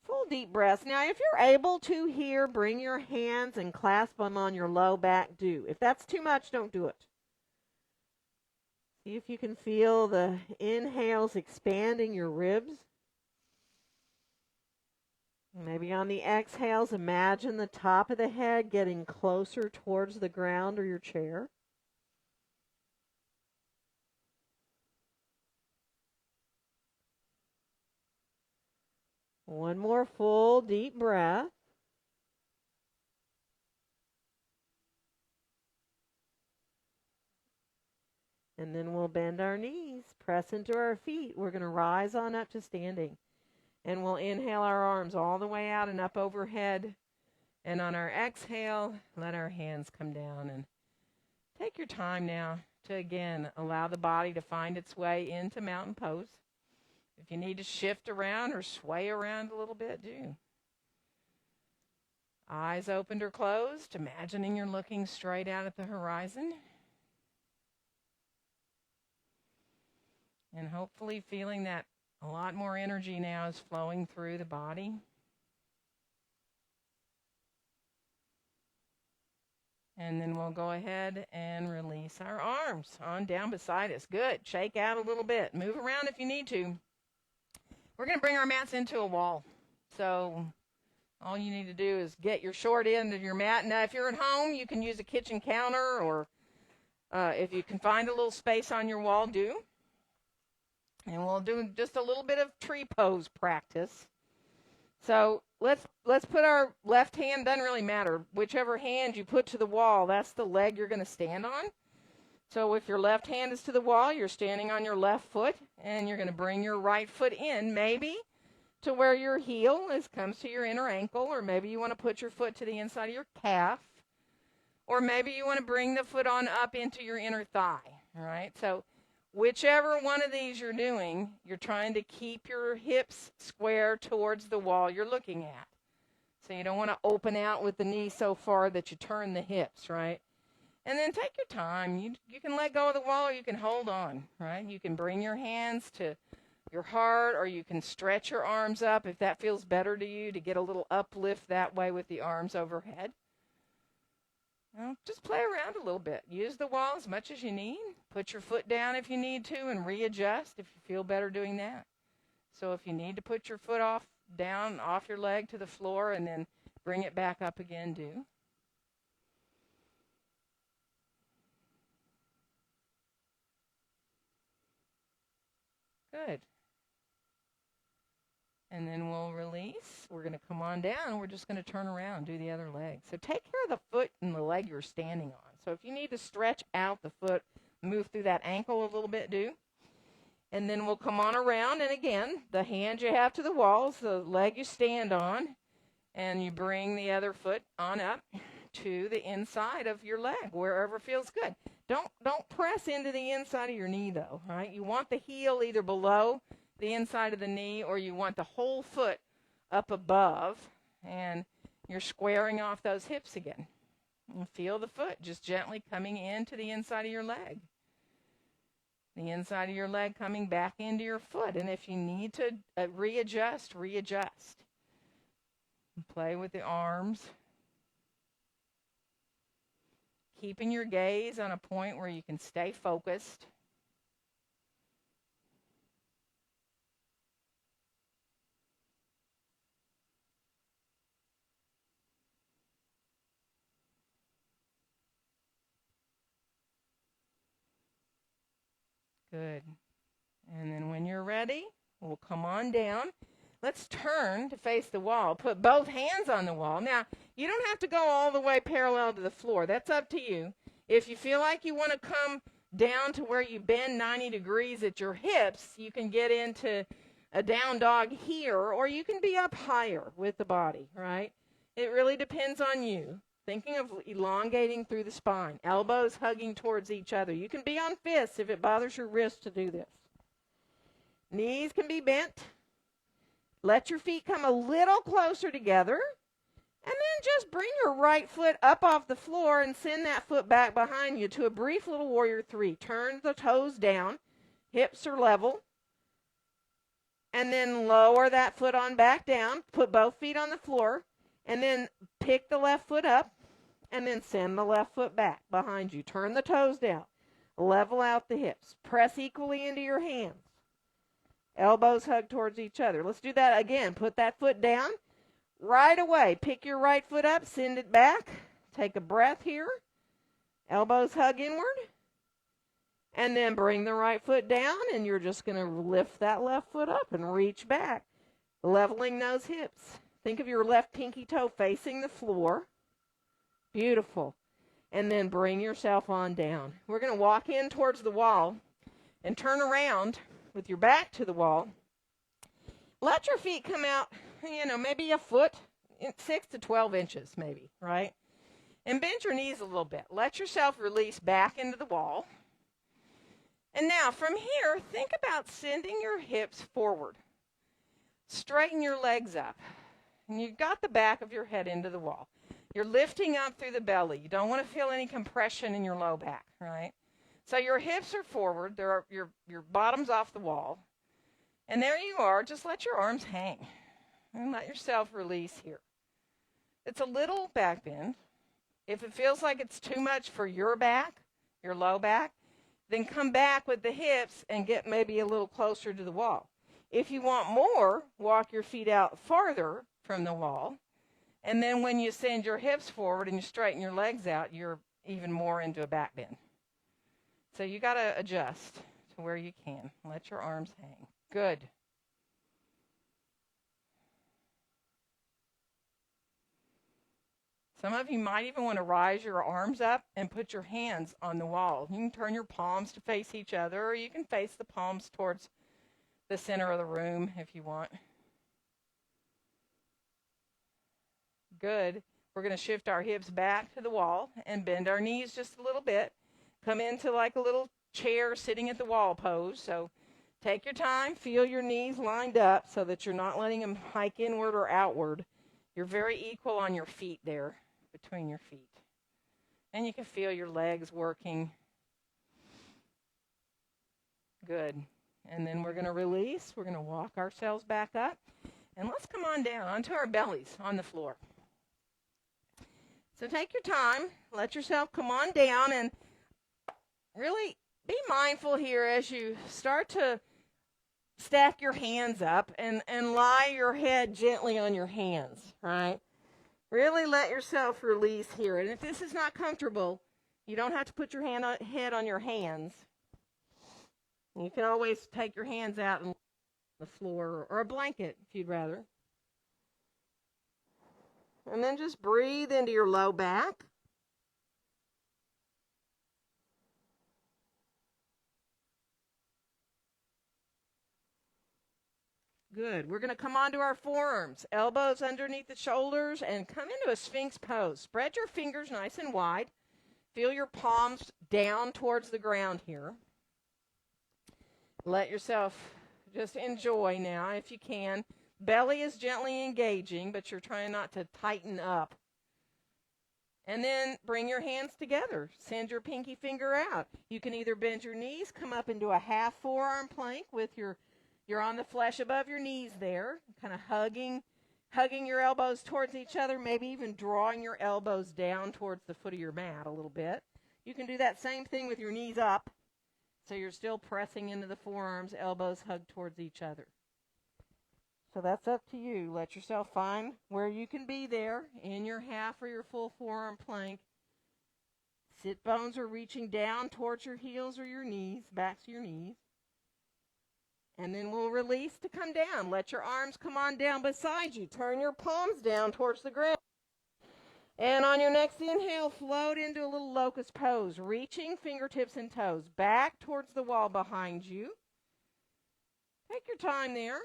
Full deep breaths. Now, if you're able to here, bring your hands and clasp them on your low back, do. If that's too much, don't do it. See if you can feel the inhales expanding your ribs. Maybe on the exhales, imagine the top of the head getting closer towards the ground or your chair. One more full deep breath. And then we'll bend our knees, press into our feet. We're going to rise on up to standing. And we'll inhale our arms all the way out and up overhead. And on our exhale, let our hands come down. And take your time now to, again, allow the body to find its way into mountain pose. If you need to shift around or sway around a little bit, do. Eyes opened or closed, imagining you're looking straight out at the horizon. And hopefully feeling that a lot more energy now is flowing through the body. And then we'll go ahead and release our arms on down beside us. Good. Shake out a little bit. Move around if you need to. We're going to bring our mats into a wall. So All you need to do is get your short end of your mat. Now, if you're at home, you can use a kitchen counter, or if you can find a little space on your wall, do. And we'll do just a little bit of tree pose practice. So let's put our left hand, doesn't really matter. Whichever hand you put to the wall, that's the leg you're going to stand on. So if your left hand is to the wall, you're standing on your left foot, and you're going to bring your right foot in, maybe to where your heel comes to your inner ankle, or maybe you want to put your foot to the inside of your calf, or maybe you want to bring the foot on up into your inner thigh, all right? So whichever one of these you're doing, you're trying to keep your hips square towards the wall you're looking at. So you don't want to open out with the knee so far that you turn the hips, right? And then take your time. You can let go of the wall, or you can hold on, right? You can bring your hands to your heart, or you can stretch your arms up if that feels better to you, to get a little uplift that way with the arms overhead. Well, just play around a little bit. Use the wall as much as you need. Put your foot down if you need to, and readjust if you feel better doing that. So if you need to put your foot down off your leg to the floor and then bring it back up again, do. Good. And then we'll release. We're going to come on down. We're just going to turn around, do the other leg. So take care of the foot and the leg you're standing on. So if you need to stretch out the foot, move through that ankle a little bit, do. And then we'll come on around. And again, the hand you have to the wall is the leg you stand on. And you bring the other foot on up to the inside of your leg, wherever feels good. Don't press into the inside of your knee, though, right? You want the heel either below the inside of the knee, or you want the whole foot up above, and you're squaring off those hips again. And feel the foot just gently coming into the inside of your leg. The inside of your leg coming back into your foot. And if you need to readjust. Play with the arms. Keeping your gaze on a point where you can stay focused. Good. And then when you're ready, we'll come on down. Let's turn to face the wall. Put both hands on the wall. Now, you don't have to go all the way parallel to the floor. That's up to you. If you feel like you want to come down to where you bend 90 degrees at your hips, you can get into a down dog here, or you can be up higher with the body, right? It really depends on you. Thinking of elongating through the spine, elbows hugging towards each other. You can be on fists if it bothers your wrist to do this. Knees can be bent. Let your feet come a little closer together, and then just bring your right foot up off the floor and send that foot back behind you to a brief little warrior three. Turn the toes down, hips are level, and then lower that foot on back down. Put both feet on the floor, and then pick the left foot up, and then send the left foot back behind you. Turn the toes down, level out the hips, press equally into your hands. Elbows hug towards each other. Let's do that again. Put that foot down. Right away, pick your right foot up, send it back. Take a breath here. Elbows hug inward. And then bring the right foot down, and you're just going to lift that left foot up and reach back, leveling those hips. Think of your left pinky toe facing the floor. Beautiful. And then bring yourself on down. We're going to walk in towards the wall and turn around with your back to the wall. Let your feet come out, maybe a foot, 6 to 12 inches maybe, right? And bend your knees a little bit. Let yourself release back into the wall. And now from here, think about sending your hips forward. Straighten your legs up. And you've got the back of your head into the wall. You're lifting up through the belly. You don't want to feel any compression in your low back, right? So your hips are forward. Your bottom's off the wall. And there you are. Just let your arms hang. And let yourself release here. It's a little back bend. If it feels like it's too much for your back, your low back, then come back with the hips and get maybe a little closer to the wall. If you want more, walk your feet out farther from the wall And then when you send your hips forward and you straighten your legs out, you're even more into a back bend. So you got to adjust to where you can. Let your arms hang. Good. Some of you might even want to rise your arms up and put your hands on the wall. You can turn your palms to face each other, or you can face the palms towards the center of the room if you want. Good. We're going to shift our hips back to the wall and bend our knees just a little bit. Come into like a little chair sitting at the wall pose. So take your time. Feel your knees lined up so that you're not letting them hike inward or outward. You're very equal on your feet there, between your feet. And you can feel your legs working. Good. And then we're going to release. We're going to walk ourselves back up. And let's come on down onto our bellies on the floor. So take your time. Let yourself come on down and really be mindful here as you start to stack your hands up and lie your head gently on your hands, right? Really let yourself release here. And if this is not comfortable, you don't have to put your head on your hands. You can always take your hands out on the floor or a blanket if you'd rather. And then just breathe into your low back. Good. We're going to come onto our forearms, elbows underneath the shoulders, and come into a Sphinx pose. Spread your fingers nice and wide. Feel your palms down towards the ground here. Let yourself just enjoy now if you can. Belly is gently engaging, but you're trying not to tighten up. And then bring your hands together. Send your pinky finger out. You can either bend your knees, come up into a half forearm plank with you're on the flesh above your knees there, kind of hugging your elbows towards each other, maybe even drawing your elbows down towards the foot of your mat a little bit. You can do that same thing with your knees up, so you're still pressing into the forearms, elbows hugged towards each other. So that's up to you. Let yourself find where you can be there in your half or your full forearm plank. Sit bones are reaching down towards your heels or your knees, backs of your knees. And then we'll release to come down. Let your arms come on down beside you. Turn your palms down towards the ground. And on your next inhale, float into a little locust pose, reaching fingertips and toes back towards the wall behind you. Take your time there.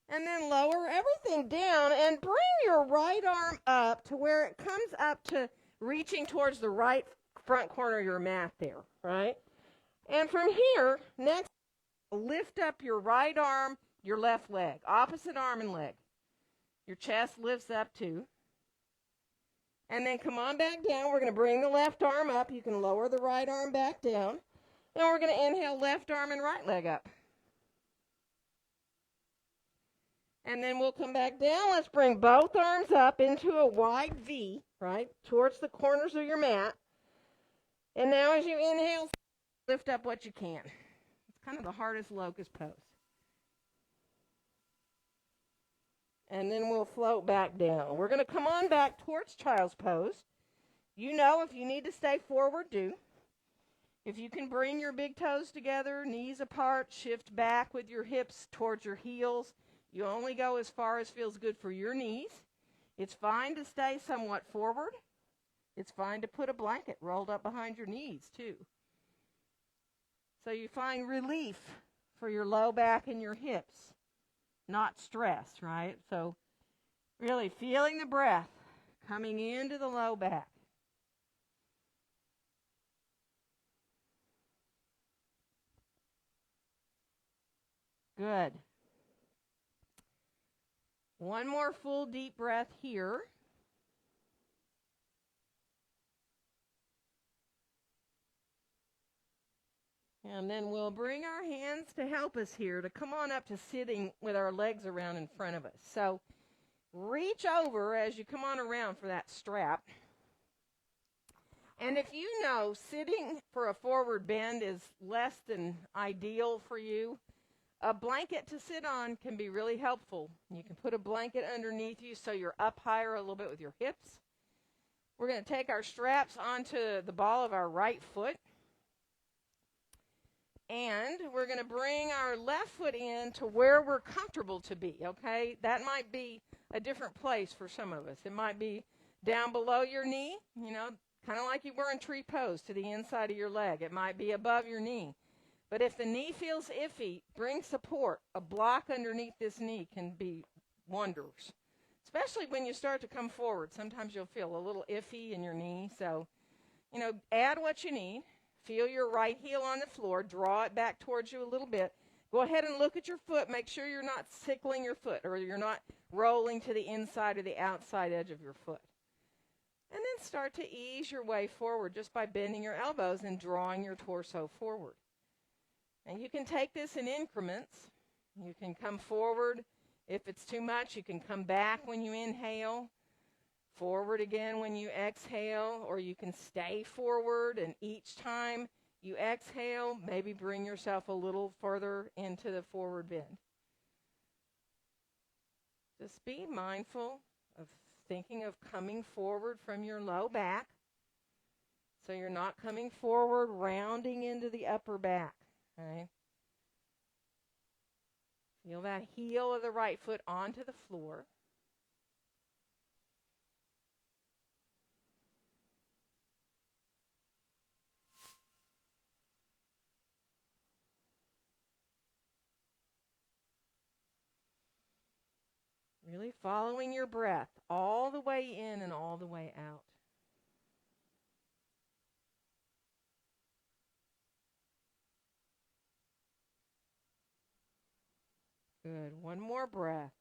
And then lower everything down and bring your right arm up to where it comes up to reaching towards the right front corner of your mat there, right? And from here, next, lift up your right arm, your left leg, opposite arm and leg. Your chest lifts up too. And then come on back down. We're going to bring the left arm up. You can lower the right arm back down. And we're going to inhale left arm and right leg up. And then we'll come back down. Let's bring both arms up into a wide V, right, towards the corners of your mat. And now as you inhale, lift up what you can. It's kind of the hardest locust pose. And then we'll float back down. We're going to come on back towards child's pose. You know, if you need to stay forward, do. If you can bring your big toes together, knees apart, shift back with your hips towards your heels. You only go as far as feels good for your knees. It's fine to stay somewhat forward. It's fine to put a blanket rolled up behind your knees, too. So you find relief for your low back and your hips, not stress, right? So really feeling the breath coming into the low back. Good. One more full deep breath here. And then we'll bring our hands to help us here to come on up to sitting with our legs around in front of us. So reach over as you come on around for that strap. And if you know sitting for a forward bend is less than ideal for you, a blanket to sit on can be really helpful. You can put a blanket underneath you so you're up higher a little bit with your hips. We're going to take our straps onto the ball of our right foot. And we're going to bring our left foot in to where we're comfortable to be, okay? That might be a different place for some of us. It might be down below your knee, kind of like you were in tree pose to the inside of your leg. It might be above your knee. But if the knee feels iffy, bring support. A block underneath this knee can be wonders, especially when you start to come forward. Sometimes you'll feel a little iffy in your knee. So, add what you need. Feel your right heel on the floor. Draw it back towards you a little bit. Go ahead and look at your foot. Make sure you're not tickling your foot or you're not rolling to the inside or the outside edge of your foot. And then start to ease your way forward just by bending your elbows and drawing your torso forward. And you can take this in increments. You can come forward. If it's too much, you can come back when you inhale. Forward again when you exhale, or you can stay forward, and each time you exhale, maybe bring yourself a little further into the forward bend. Just be mindful of thinking of coming forward from your low back, so you're not coming forward, rounding into the upper back. Right? Feel that heel of the right foot onto the floor. Really following your breath all the way in and all the way out. Good. One more breath.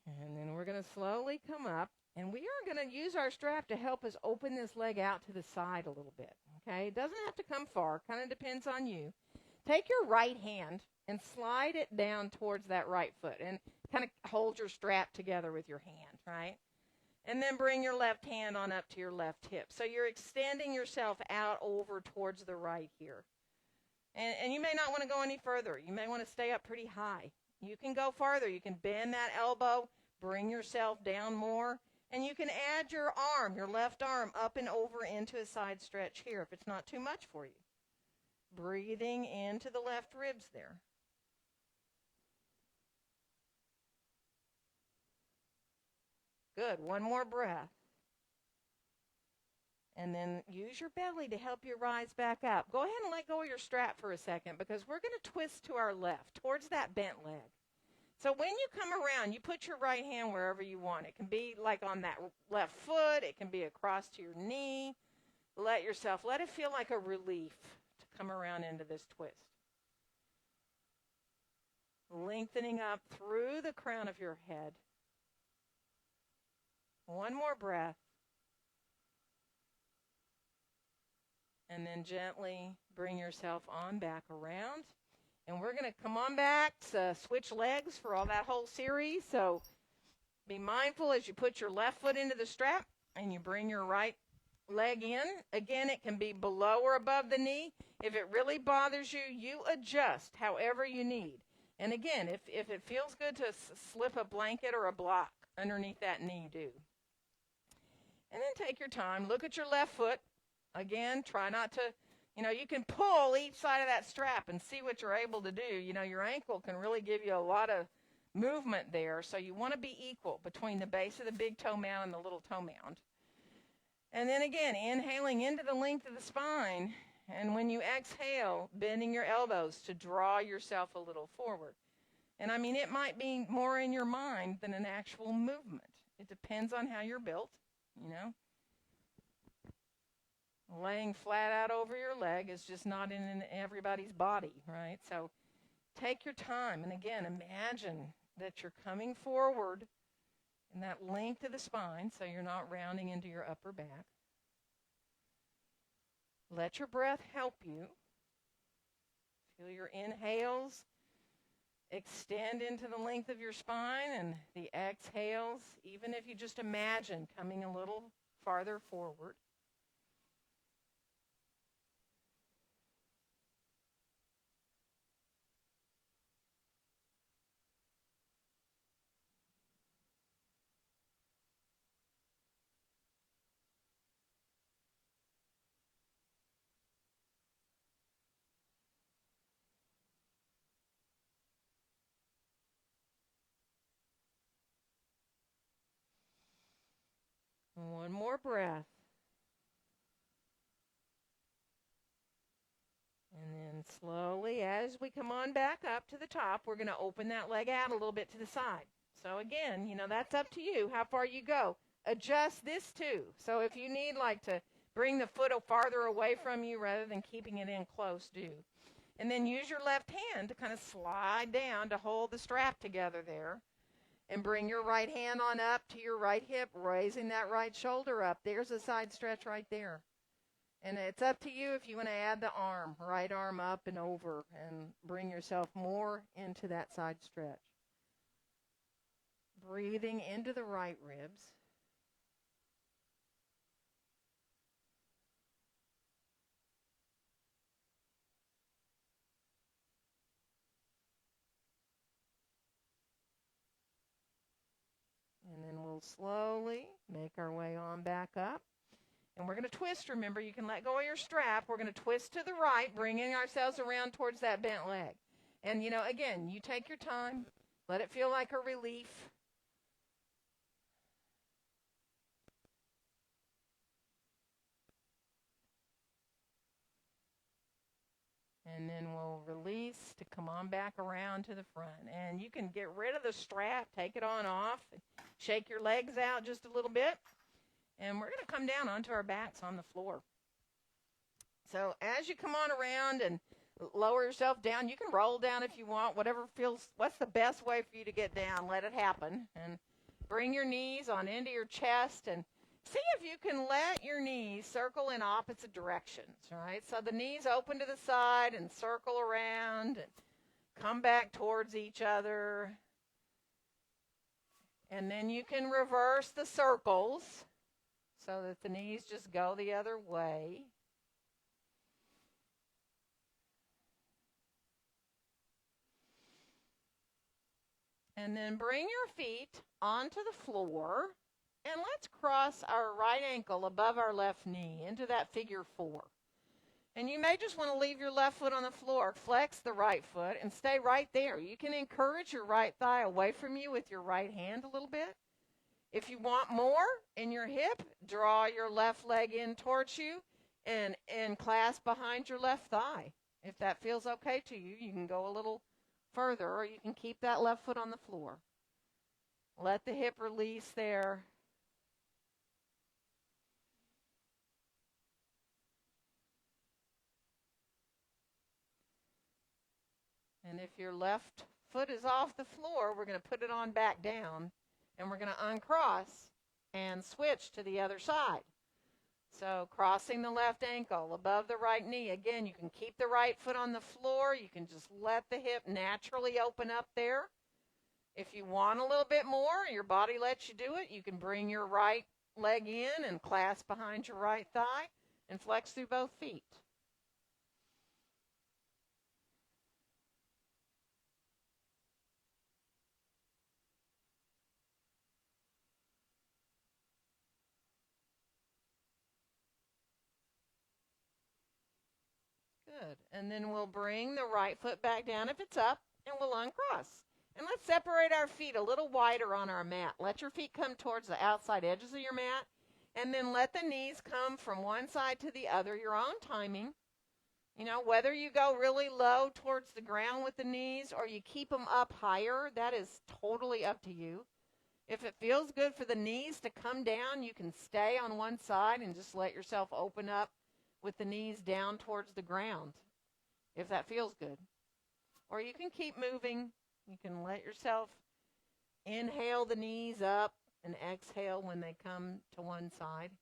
And then we're going to slowly come up. And we are going to use our strap to help us open this leg out to the side a little bit. Okay? It doesn't have to come far. Kind of depends on you. Take your right hand and slide it down towards that right foot. And kind of hold your strap together with your hand, right? And then bring your left hand on up to your left hip. So you're extending yourself out over towards the right here. And you may not want to go any further. You may want to stay up pretty high. You can go farther. You can bend that elbow, bring yourself down more, and you can add your arm, your left arm, up and over into a side stretch here if it's not too much for you. Breathing into the left ribs there. Good. One more breath. And then use your belly to help you rise back up. Go ahead and let go of your strap for a second because we're going to twist to our left, towards that bent leg. So when you come around, you put your right hand wherever you want. It can be like on that left foot. It can be across to your knee. Let it feel like a relief to come around into this twist. Lengthening up through the crown of your head. One more breath. And then gently bring yourself on back around. And we're going to come on back, switch legs for all that whole series. So be mindful as you put your left foot into the strap and you bring your right leg in. Again, it can be below or above the knee. If it really bothers you, you adjust however you need. And again, if it feels good to slip a blanket or a block underneath that knee, do. And then take your time. Look at your left foot. Again, try not to, you can pull each side of that strap and see what you're able to do. Your ankle can really give you a lot of movement there. So you want to be equal between the base of the big toe mound and the little toe mound. And then again, inhaling into the length of the spine. And when you exhale, bending your elbows to draw yourself a little forward. And it might be more in your mind than an actual movement. It depends on how you're built, Laying flat out over your leg is just not in everybody's body, right? So take your time. And again, imagine that you're coming forward in that length of the spine so you're not rounding into your upper back. Let your breath help you. Feel your inhales extend into the length of your spine and the exhales, even if you just imagine coming a little farther forward. One more breath. And then slowly, as we come on back up to the top, we're going to open that leg out a little bit to the side. So again, that's up to you how far you go. Adjust this too. So if you need to bring the foot farther away from you rather than keeping it in close, do. And then use your left hand to kind of slide down to hold the strap together there. And bring your right hand on up to your right hip, raising that right shoulder up. There's a side stretch right there. And it's up to you if you want to add the arm, right arm up and over, and bring yourself more into that side stretch. Breathing into the right ribs. And then we'll slowly make our way on back up. And we're going to twist. Remember, you can let go of your strap. We're going to twist to the right, bringing ourselves around towards that bent leg. And, again, you take your time. Let it feel like a relief. And then we'll release to come on back around to the front. And you can get rid of the strap, take it on off, shake your legs out just a little bit. And we're going to come down onto our backs on the floor. So as you come on around and lower yourself down, you can roll down if you want, what's the best way for you to get down? Let it happen. And bring your knees on into your chest and see if you can let your knees circle in opposite directions, right? So the knees open to the side and circle around and come back towards each other. And then you can reverse the circles so that the knees just go the other way. And then bring your feet onto the floor. And let's cross our right ankle above our left knee into that figure 4. And you may just want to leave your left foot on the floor, flex the right foot, and stay right there. You can encourage your right thigh away from you with your right hand a little bit. If you want more in your hip, draw your left leg in towards you and clasp behind your left thigh. If that feels okay to you, you can go a little further, or you can keep that left foot on the floor. Let the hip release there. And if your left foot is off the floor, we're going to put it on back down, and we're going to uncross and switch to the other side. So crossing the left ankle above the right knee. Again, you can keep the right foot on the floor. You can just let the hip naturally open up there. If you want a little bit more, your body lets you do it, you can bring your right leg in and clasp behind your right thigh and flex through both feet. Good. And then we'll bring the right foot back down if it's up, and we'll uncross. And let's separate our feet a little wider on our mat. Let your feet come towards the outside edges of your mat, and then let the knees come from one side to the other, your own timing. Whether you go really low towards the ground with the knees or you keep them up higher, that is totally up to you. If it feels good for the knees to come down, you can stay on one side and just let yourself open up with the knees down towards the ground, if that feels good. Or you can keep moving. You can let yourself inhale the knees up and exhale when they come to one side.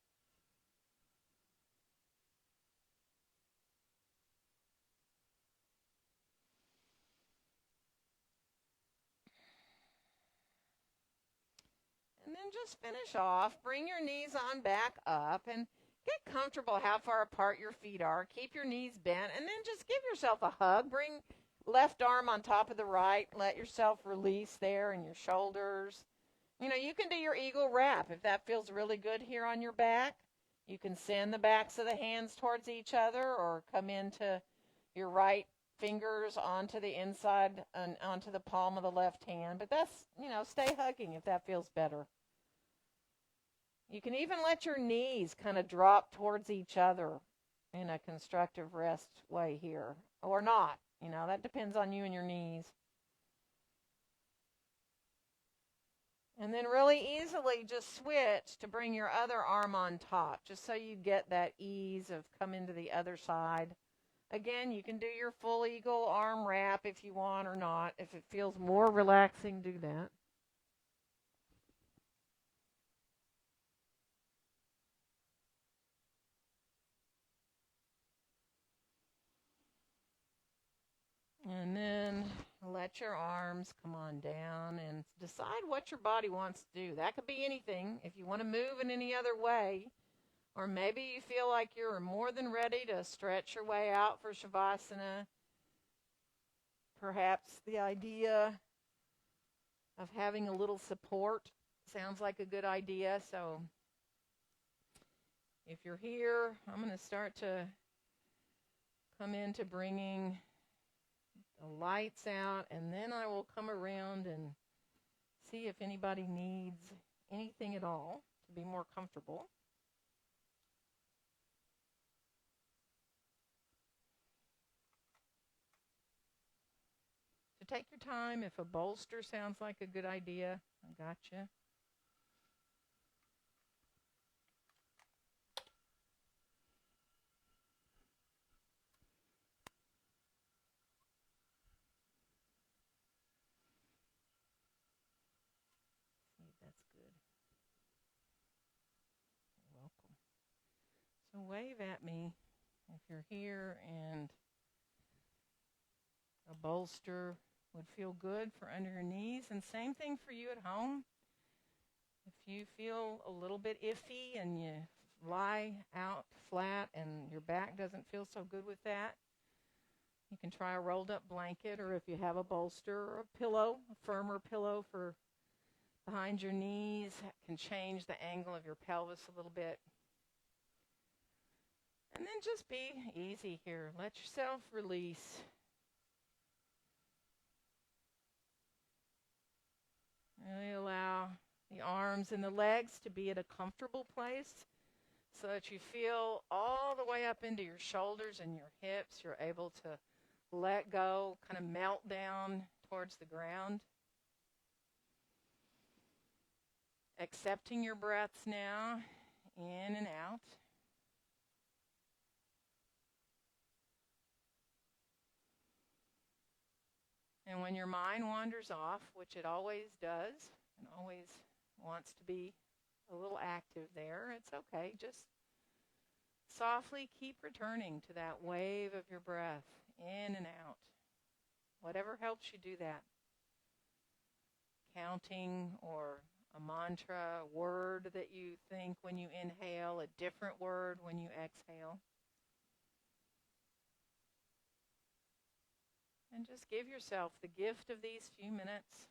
And then just finish off. Bring your knees on back up and get comfortable how far apart your feet are. Keep your knees bent, and then just give yourself a hug. Bring left arm on top of the right. Let yourself release there in your shoulders. You can do your eagle wrap if that feels really good here on your back. You can send the backs of the hands towards each other or come into your right fingers onto the inside and onto the palm of the left hand. But that's, stay hugging if that feels better. You can even let your knees kind of drop towards each other in a constructive rest way here, or not. That depends on you and your knees. And then really easily just switch to bring your other arm on top, just so you get that ease of coming to the other side. Again, you can do your full eagle arm wrap if you want or not. If it feels more relaxing, do that. And then let your arms come on down and decide what your body wants to do. That could be anything. If you want to move in any other way, or maybe you feel like you're more than ready to stretch your way out for Shavasana. Perhaps the idea of having a little support sounds like a good idea. So if you're here, I'm going to start to come into bringing the lights out, and then I will come around and see if anybody needs anything at all to be more comfortable. So take your time. If a bolster sounds like a good idea, I got you. That's good. You're welcome. So wave at me if you're here and a bolster would feel good for under your knees. And same thing for you at home. If you feel a little bit iffy and you lie out flat and your back doesn't feel so good with that, you can try a rolled up blanket, or if you have a bolster or a pillow, a firmer pillow for behind your knees, can change the angle of your pelvis a little bit. And then just be easy here. Let yourself release. Really allow the arms and the legs to be at a comfortable place so that you feel all the way up into your shoulders and your hips. You're able to let go, kind of melt down towards the ground. Accepting your breaths now, in and out. And when your mind wanders off, which it always does, and always wants to be a little active there, it's okay. Just softly keep returning to that wave of your breath, in and out. Whatever helps you do that. Counting or a mantra, a word that you think when you inhale, a different word when you exhale. And just give yourself the gift of these few minutes.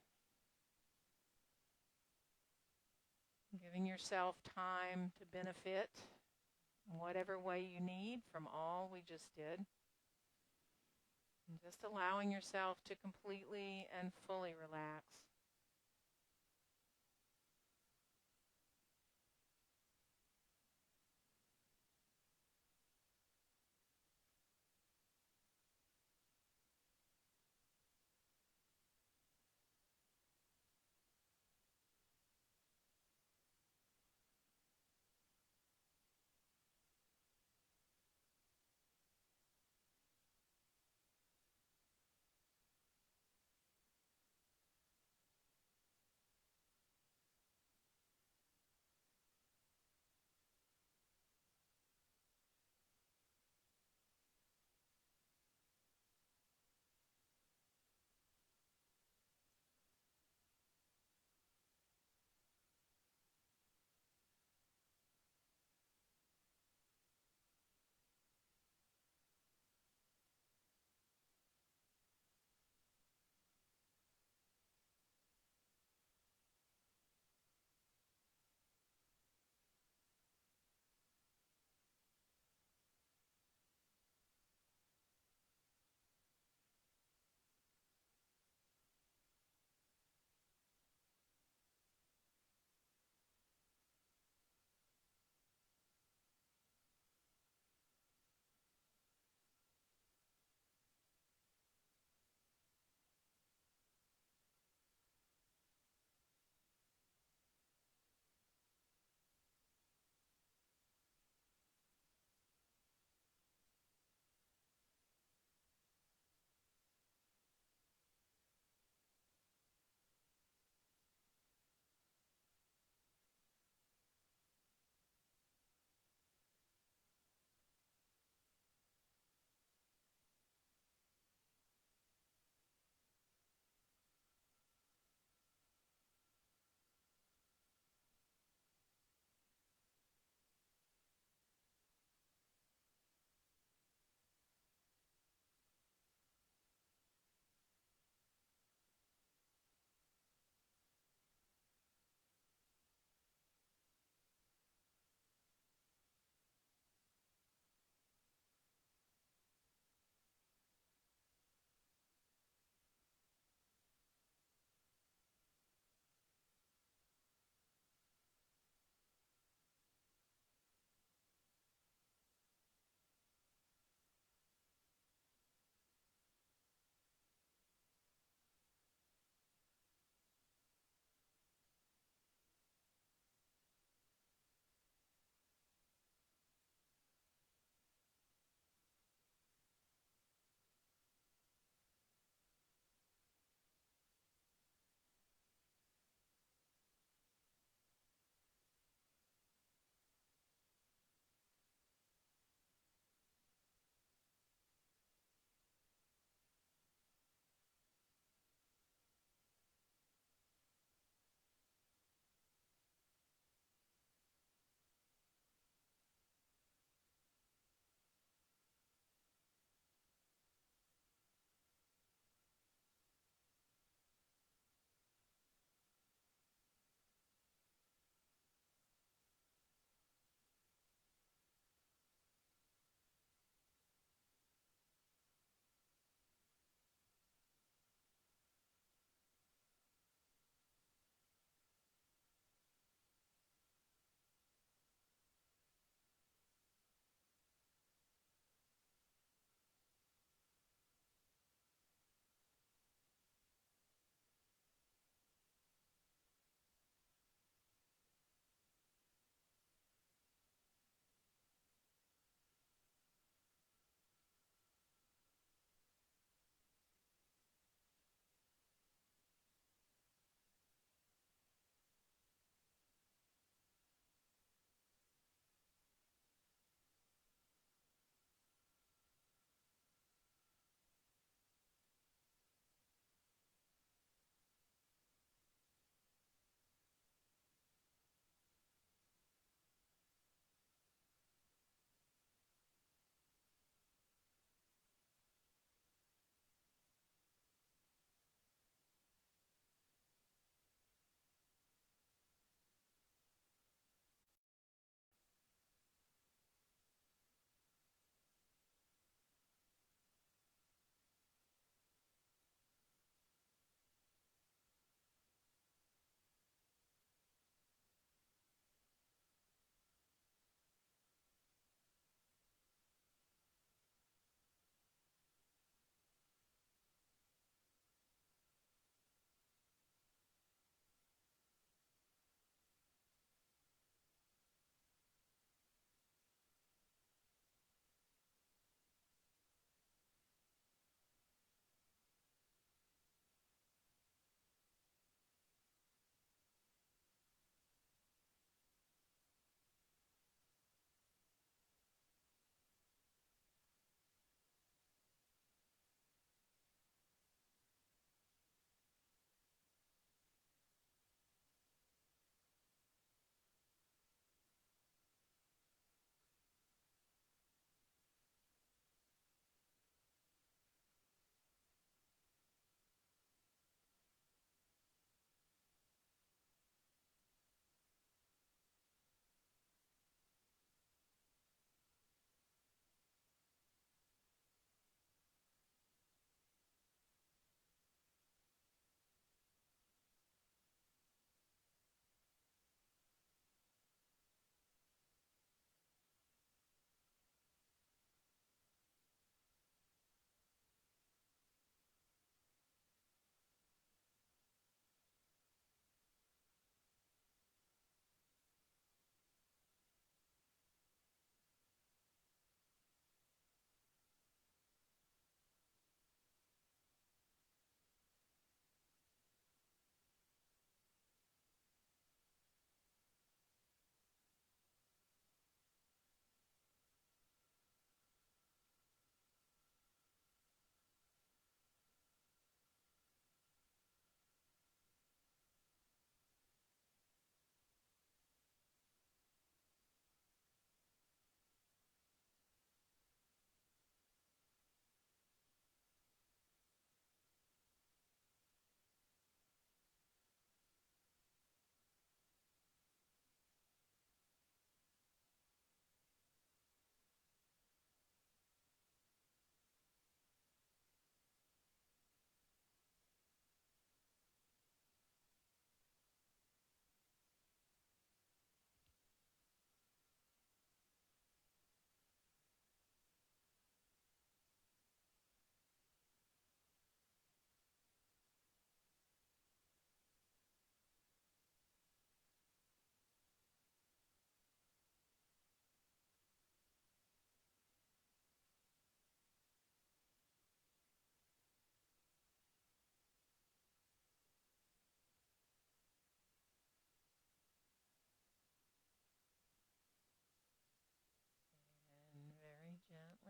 Giving yourself time to benefit in whatever way you need from all we just did. And just allowing yourself to completely and fully relax.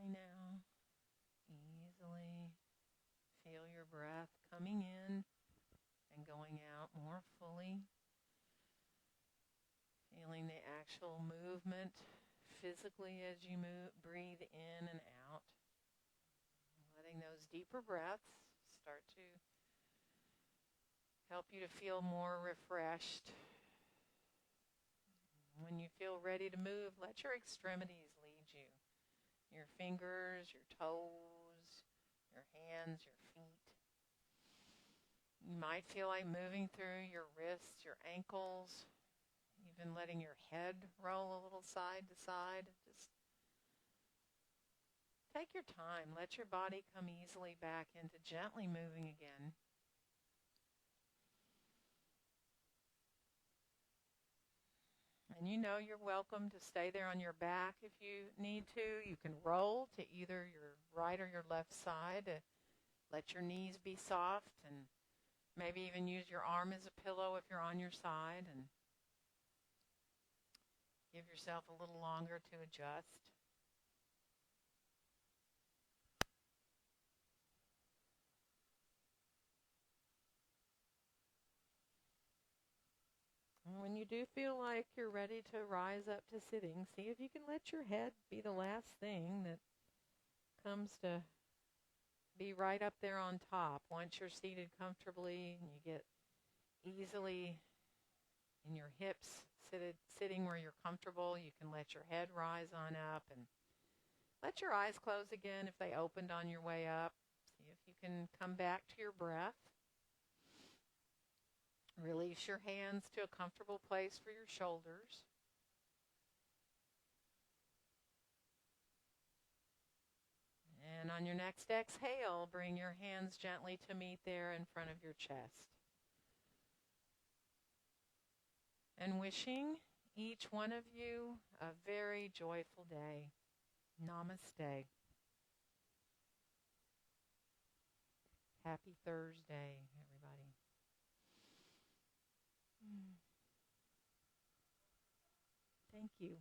Gently now, easily feel your breath coming in and going out more fully. Feeling the actual movement physically as you breathe in and out. Letting those deeper breaths start to help you to feel more refreshed. When you feel ready to move, let your extremities lead you. Your fingers, your toes, your hands, your feet. You might feel like moving through your wrists, your ankles, even letting your head roll a little side to side. Just take your time. Let your body come easily back into gently moving again. And you know you're welcome to stay there on your back if you need to. You can roll to either your right or your left side. Let your knees be soft and maybe even use your arm as a pillow if you're on your side. And give yourself a little longer to adjust. And when you do feel like you're ready to rise up to sitting, see if you can let your head be the last thing that comes to be right up there on top. Once you're seated comfortably and you get easily in your hips sitting where you're comfortable, you can let your head rise on up and let your eyes close again if they opened on your way up. See if you can come back to your breath. Release your hands to a comfortable place for your shoulders. And on your next exhale, bring your hands gently to meet there in front of your chest. And wishing each one of you a very joyful day. Namaste. Happy Thursday, everybody. Thank you.